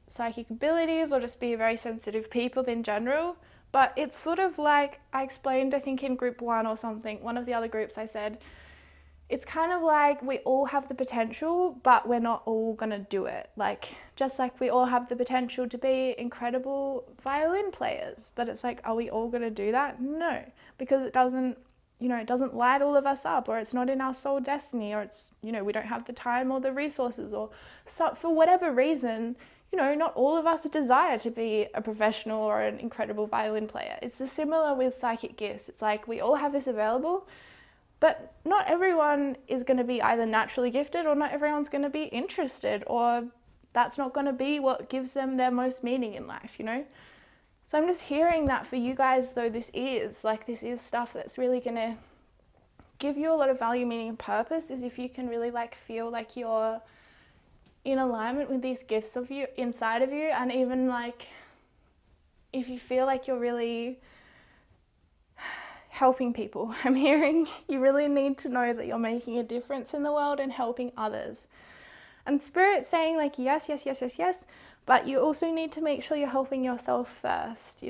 psychic abilities or just be very sensitive people in general. But it's sort of like I explained, I think in group 1 or something, one of the other groups, I said, it's kind of like we all have the potential, but we're not all gonna do it. Like, just like we all have the potential to be incredible violin players, but it's like, are we all gonna do that? No, because it doesn't, it doesn't light all of us up, or it's not in our soul destiny, or it's, we don't have the time or the resources, or so for whatever reason, not all of us desire to be a professional or an incredible violin player. It's similar with psychic gifts. It's like we all have this available, but not everyone is going to be either naturally gifted, or not everyone's going to be interested, or that's not going to be what gives them their most meaning in life, So I'm just hearing that for you guys, though, this is stuff that's really going to give you a lot of value, meaning, and purpose, is if you can really feel like you're in alignment with these gifts of you inside of you, and even if you feel like you're really helping people. I'm hearing you really need to know that you're making a difference in the world and helping others. And Spirit saying yes, yes, yes, yes, yes, but you also need to make sure you're helping yourself first.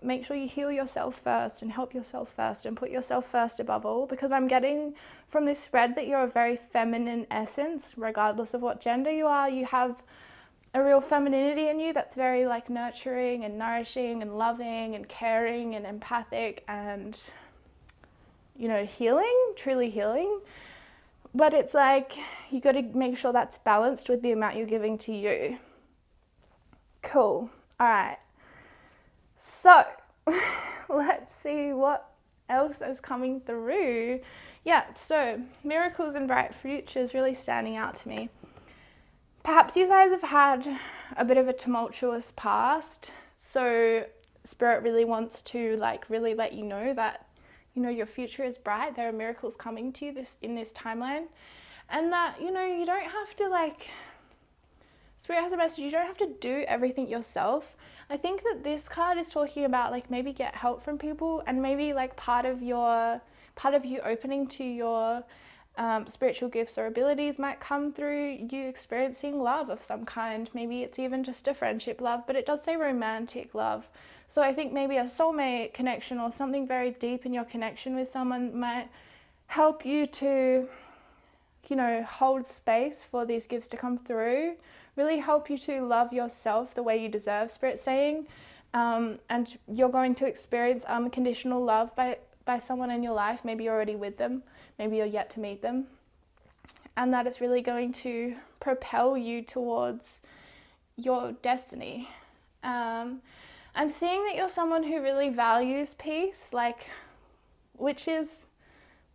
Make sure you heal yourself first and help yourself first and put yourself first above all, because I'm getting from this spread that you're a very feminine essence, regardless of what gender you are. You have a real femininity in you that's very nurturing and nourishing and loving and caring and empathic and healing, truly healing. But it's you got to make sure that's balanced with the amount you're giving to you. Cool. All right. So let's see what else is coming through. Yeah, so miracles and bright futures really standing out to me. Perhaps you guys have had a bit of a tumultuous past, so Spirit really wants to like really let you know that, you know, your future is bright. There are miracles coming to you in this timeline, and that, you know, you don't have to like, Spirit has a message, you don't have to do everything yourself. I think that this card is talking about like maybe get help from people, and maybe like part of you opening to your spiritual gifts or abilities might come through you experiencing love of some kind. Maybe it's even just a friendship love, but it does say romantic love. So I think maybe a soulmate connection or something very deep in your connection with someone might help you to, you know, hold space for these gifts to come through, really help you to love yourself the way you deserve, Spirit's saying. And you're going to experience unconditional love by someone in your life. Maybe you're already with them, maybe you're yet to meet them. And that is really going to propel you towards your destiny. I'm seeing that you're someone who really values peace, like, which is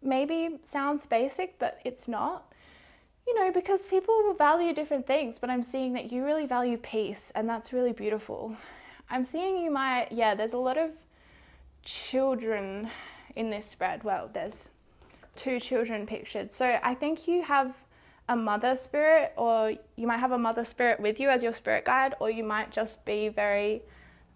maybe sounds basic, but it's not. You know, because people will value different things, but I'm seeing that you really value peace, and that's really beautiful. I'm seeing you might, yeah, there's a lot of children in this spread. Well, there's 2 children pictured. So I think you have a mother spirit, or you might have a mother spirit with you as your spirit guide, or you might just be very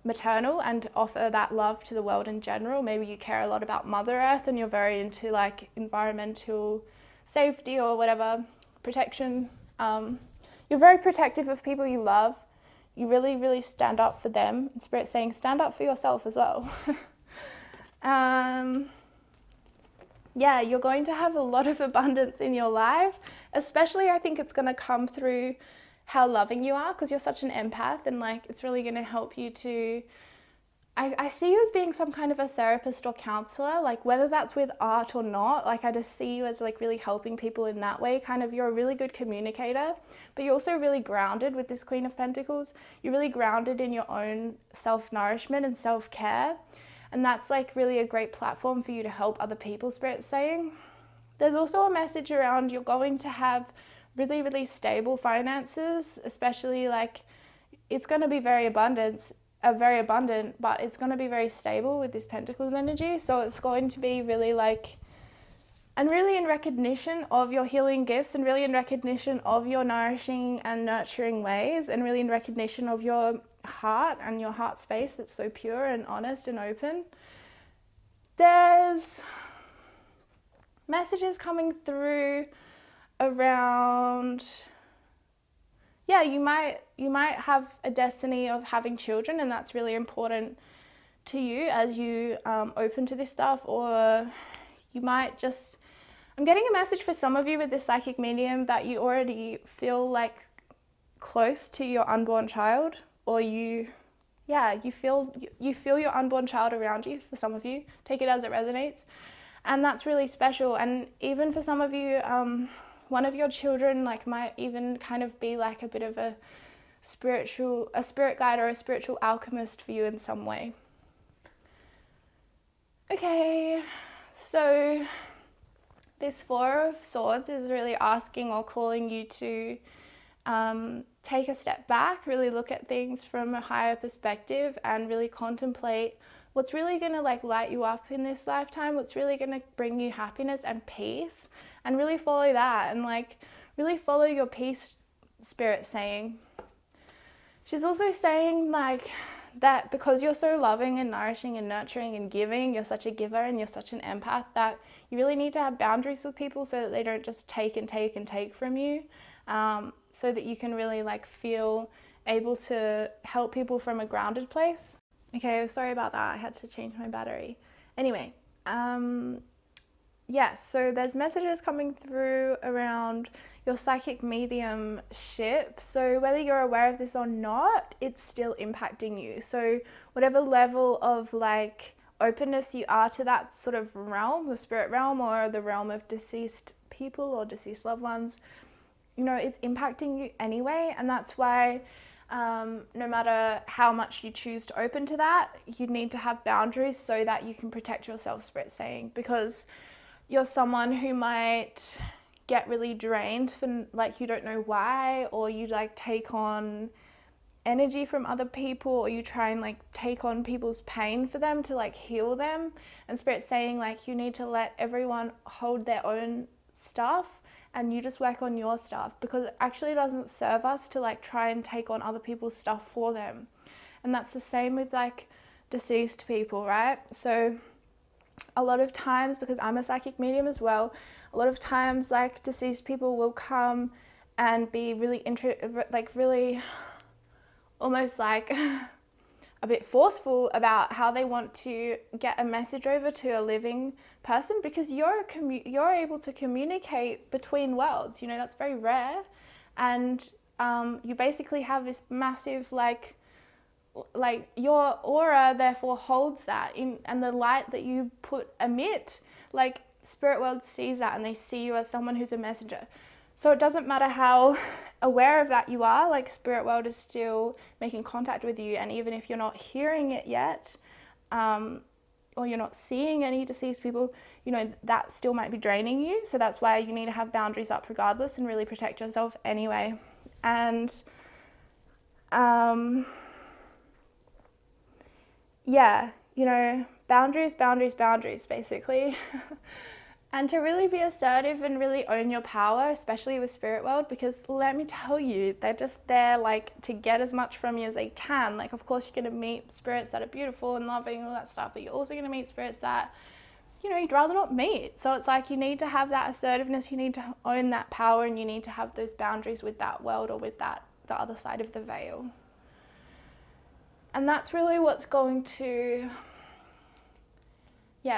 maternal and offer that love to the world in general. Maybe you care a lot about Mother Earth and you're very into like environmental safety or whatever, protection. You're very protective of people you love. You really, really stand up for them. And Spirit's saying stand up for yourself as well. Yeah, you're going to have a lot of abundance in your life, especially I think it's going to come through how loving you are, because you're such an empath, and like it's really going to help you to, I see you as being some kind of a therapist or counselor, like whether that's with art or not. Like I just see you as like really helping people in that way. Kind of, you're a really good communicator, but you're also really grounded with this Queen of Pentacles. You're really grounded in your own self-nourishment and self-care, and that's like really a great platform for you to help other people, Spirit's saying. There's also a message around you're going to have really, really stable finances, especially like it's going to be very abundant, but it's going to be very stable with this Pentacles energy. So it's going to be really like, and really in recognition of your healing gifts, and really in recognition of your nourishing and nurturing ways, and really in recognition of your heart and your heart space that's so pure and honest and open. There's messages coming through around, yeah, you might have a destiny of having children, and that's really important to you as you open to this stuff. Or you might just, I'm getting a message for some of you with this psychic medium that you already feel like close to your unborn child, or you feel your unborn child around you. For some of you, take it as it resonates, and that's really special. And even for some of you, one of your children like might even kind of be like a bit of a spirit guide or a spiritual alchemist for you in some way. Okay, so this Four of Swords is really asking or calling you to take a step back, really look at things from a higher perspective, and really contemplate what's really going to like light you up in this lifetime, what's really going to bring you happiness and peace, and really follow that, and like really follow your peace, Spirit saying. She's also saying like that because you're so loving and nourishing and nurturing and giving, you're such a giver and you're such an empath, that you really need to have boundaries with people so that they don't just take and take and take from you, so that you can really like feel able to help people from a grounded place. Okay, sorry about that, I had to change my battery. Anyway, yeah, so there's messages coming through around your psychic mediumship. So whether you're aware of this or not, it's still impacting you. So whatever level of like openness you are to that sort of realm, the spirit realm or the realm of deceased people or deceased loved ones, you know, it's impacting you anyway. And that's why no matter how much you choose to open to that, you need to have boundaries so that you can protect yourself, Spirit's saying, because you're someone who might get really drained for like you don't know why, or you like take on energy from other people, or you try and like take on people's pain for them to like heal them. And Spirit's saying like you need to let everyone hold their own stuff and you just work on your stuff, because it actually doesn't serve us to like try and take on other people's stuff for them. And that's the same with like deceased people, right? So a lot of times, because I'm a psychic medium as well, a lot of times like deceased people will come and be really really almost like a bit forceful about how they want to get a message over to a living person, because you're able to communicate between worlds. You know, that's very rare. And you basically have this massive like your aura therefore holds that in, and the light that you emit, like spirit world sees that and they see you as someone who's a messenger. So it doesn't matter how aware of that you are, like spirit world is still making contact with you. And even if you're not hearing it yet, or you're not seeing any deceased people, you know, that still might be draining you. So that's why you need to have boundaries up regardless and really protect yourself anyway. And yeah, you know, boundaries basically. And to really be assertive and really own your power, especially with spirit world, because let me tell you, they're just there like to get as much from you as they can. Like, of course, you're going to meet spirits that are beautiful and loving and all that stuff, but you're also going to meet spirits that, you know, you'd rather not meet. So it's like you need to have that assertiveness, you need to own that power, and you need to have those boundaries with that world or with that the other side of the veil. And that's really what's going to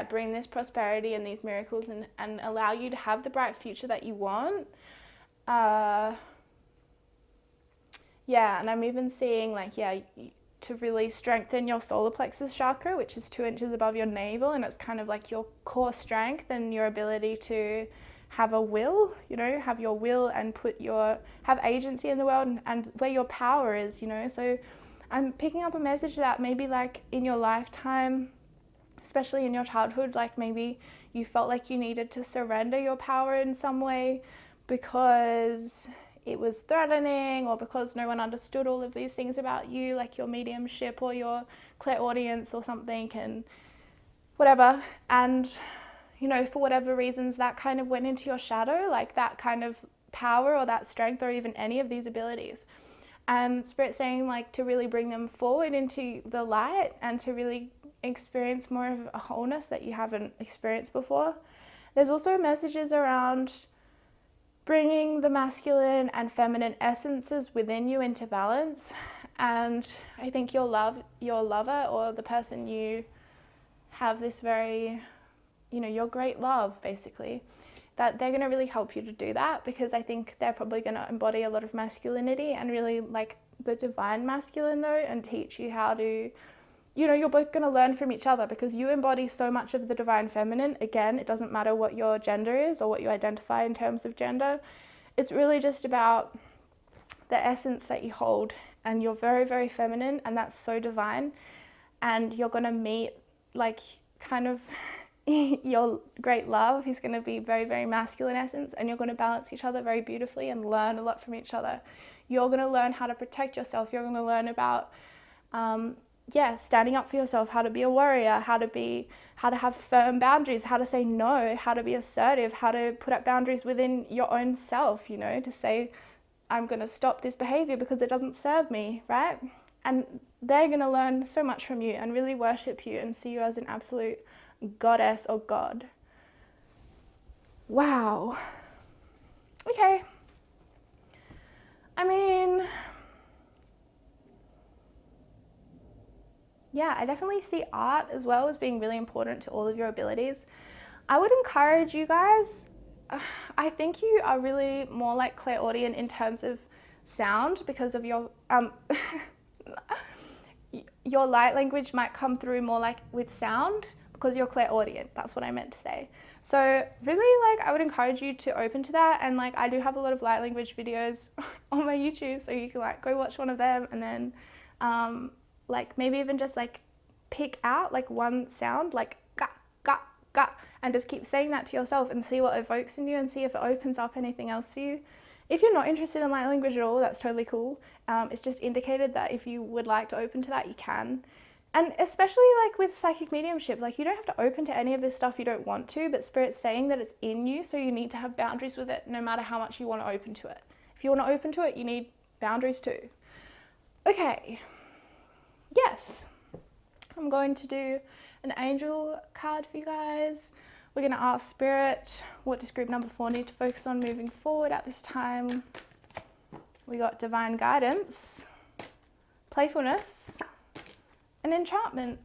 bring this prosperity and these miracles and allow you to have the bright future that you want. And I'm even seeing like, to really strengthen your solar plexus chakra, which is 2 inches above your navel, and it's kind of like your core strength and your ability to have a will, you know, have your will and have agency in the world and where your power is, you know. So I'm picking up a message that maybe like in your lifetime, especially in your childhood, like maybe you felt like you needed to surrender your power in some way because it was threatening, or because no one understood all of these things about you, like your mediumship or your clairaudience or something, and whatever. And, you know, for whatever reasons, that kind of went into your shadow, like that kind of power or that strength or even any of these abilities. And Spirit's saying like to really bring them forward into the light and to really experience more of a wholeness that you haven't experienced before. There's also messages around bringing the masculine and feminine essences within you into balance. And I think your lover or the person you have this very, you know, your great love basically, that they're going to really help you to do that, because I think they're probably going to embody a lot of masculinity and really like the divine masculine though, and teach you how to, you know, you're both going to learn from each other, because you embody so much of the divine feminine. Again, it doesn't matter what your gender is or what you identify in terms of gender. It's really just about the essence that you hold, and you're very, very feminine, and that's so divine. And you're going to meet like kind of your great love. He's going to be very, very masculine essence, and you're going to balance each other very beautifully and learn a lot from each other. You're going to learn how to protect yourself. You're going to learn about standing up for yourself, how to be a warrior, how to have firm boundaries, how to say no, how to be assertive, how to put up boundaries within your own self, you know, to say, I'm going to stop this behavior because it doesn't serve me, right? And they're going to learn so much from you and really worship you and see you as an absolute goddess or god. Wow. Okay. I mean, I definitely see art as well as being really important to all of your abilities. I would encourage you guys, I think you are really more like clairaudient in terms of sound, because of your your light language might come through more like with sound, because you're clairaudient. That's what I meant to say. So really, like, I would encourage you to open to that. And like, I do have a lot of light language videos on my YouTube, so you can like go watch one of them, and then like maybe even just like pick out like one sound, like ga, ga, ga, and just keep saying that to yourself and see what evokes in you, and see if it opens up anything else for you. If you're not interested in light language at all, that's totally cool. It's just indicated that if you would like to open to that, you can. And especially like with psychic mediumship, like you don't have to open to any of this stuff you don't want to, but Spirit's saying that it's in you, so you need to have boundaries with it no matter how much you want to open to it. If you want to open to it, you need boundaries too. Okay, yes, I'm going to do an angel card for you guys. We're going to ask Spirit, what does group number 4 need to focus on moving forward at this time? We got divine guidance, playfulness, and enchantment.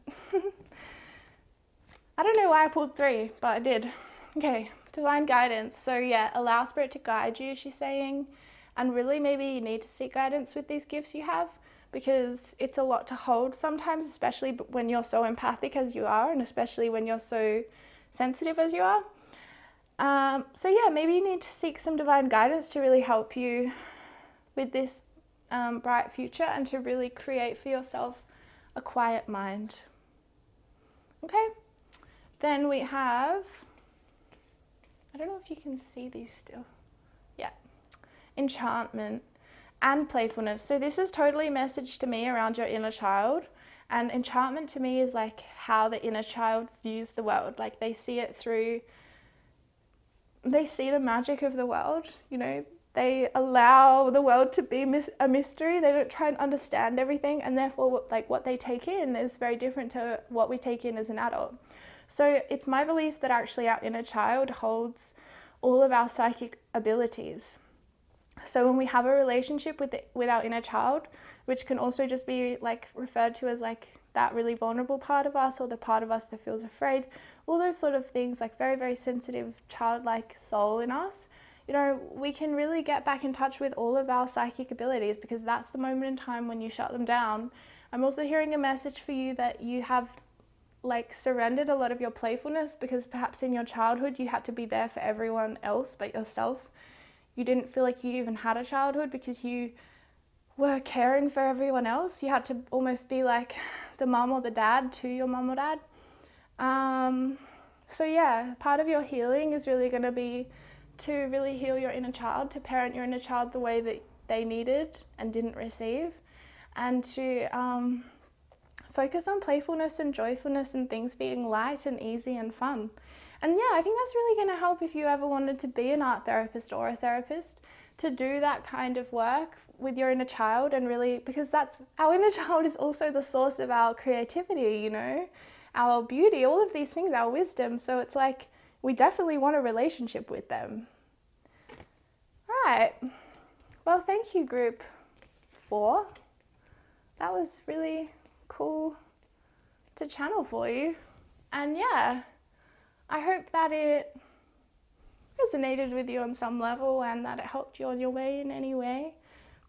I don't know why I pulled 3, but I did. Okay, divine guidance. So yeah, allow Spirit to guide you, she's saying. And really maybe you need to seek guidance with these gifts you have, because it's a lot to hold sometimes, especially when you're so empathic as you are, and especially when you're so sensitive as you are. So yeah, maybe you need to seek some divine guidance to really help you with this bright future, and to really create for yourself a quiet mind. Okay, then we have, I don't know if you can see these still. Yeah, enchantment and playfulness. So this is totally a message to me around your inner child. And enchantment to me is like how the inner child views the world. Like they see it through, they see the magic of the world, you know. They allow the world to be a mystery. They don't try and understand everything, and therefore like what they take in is very different to what we take in as an adult. So it's my belief that actually our inner child holds all of our psychic abilities. So when we have a relationship with our inner child, which can also just be like referred to as like that really vulnerable part of us, or the part of us that feels afraid, all those sort of things, like very, very sensitive childlike soul in us, you know, we can really get back in touch with all of our psychic abilities, because that's the moment in time when you shut them down. I'm also hearing a message for you that you have like surrendered a lot of your playfulness, because perhaps in your childhood you had to be there for everyone else but yourself. You didn't feel like you even had a childhood because you were caring for everyone else. You had to almost be like the mum or the dad to your mum or dad. So yeah, part of your healing is really going to be to really heal your inner child, to parent your inner child the way that they needed and didn't receive, and to focus on playfulness and joyfulness and things being light and easy and fun. And yeah, I think that's really going to help if you ever wanted to be an art therapist or a therapist, to do that kind of work with your inner child, and really, because that's, our inner child is also the source of our creativity, you know, our beauty, all of these things, our wisdom. So it's like, we definitely want a relationship with them. Right. Well, thank you, group 4. That was really cool to channel for you. And yeah, I hope that it resonated with you on some level, and that it helped you on your way in any way.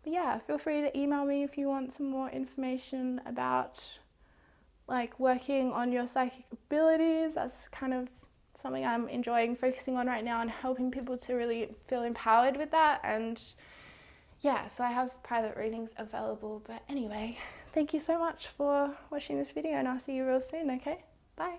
But yeah, feel free to email me if you want some more information about like working on your psychic abilities. That's kind of something I'm enjoying focusing on right now, and helping people to really feel empowered with that. And yeah, so I have private readings available. But anyway, thank you so much for watching this video, and I'll see you real soon, okay? Bye.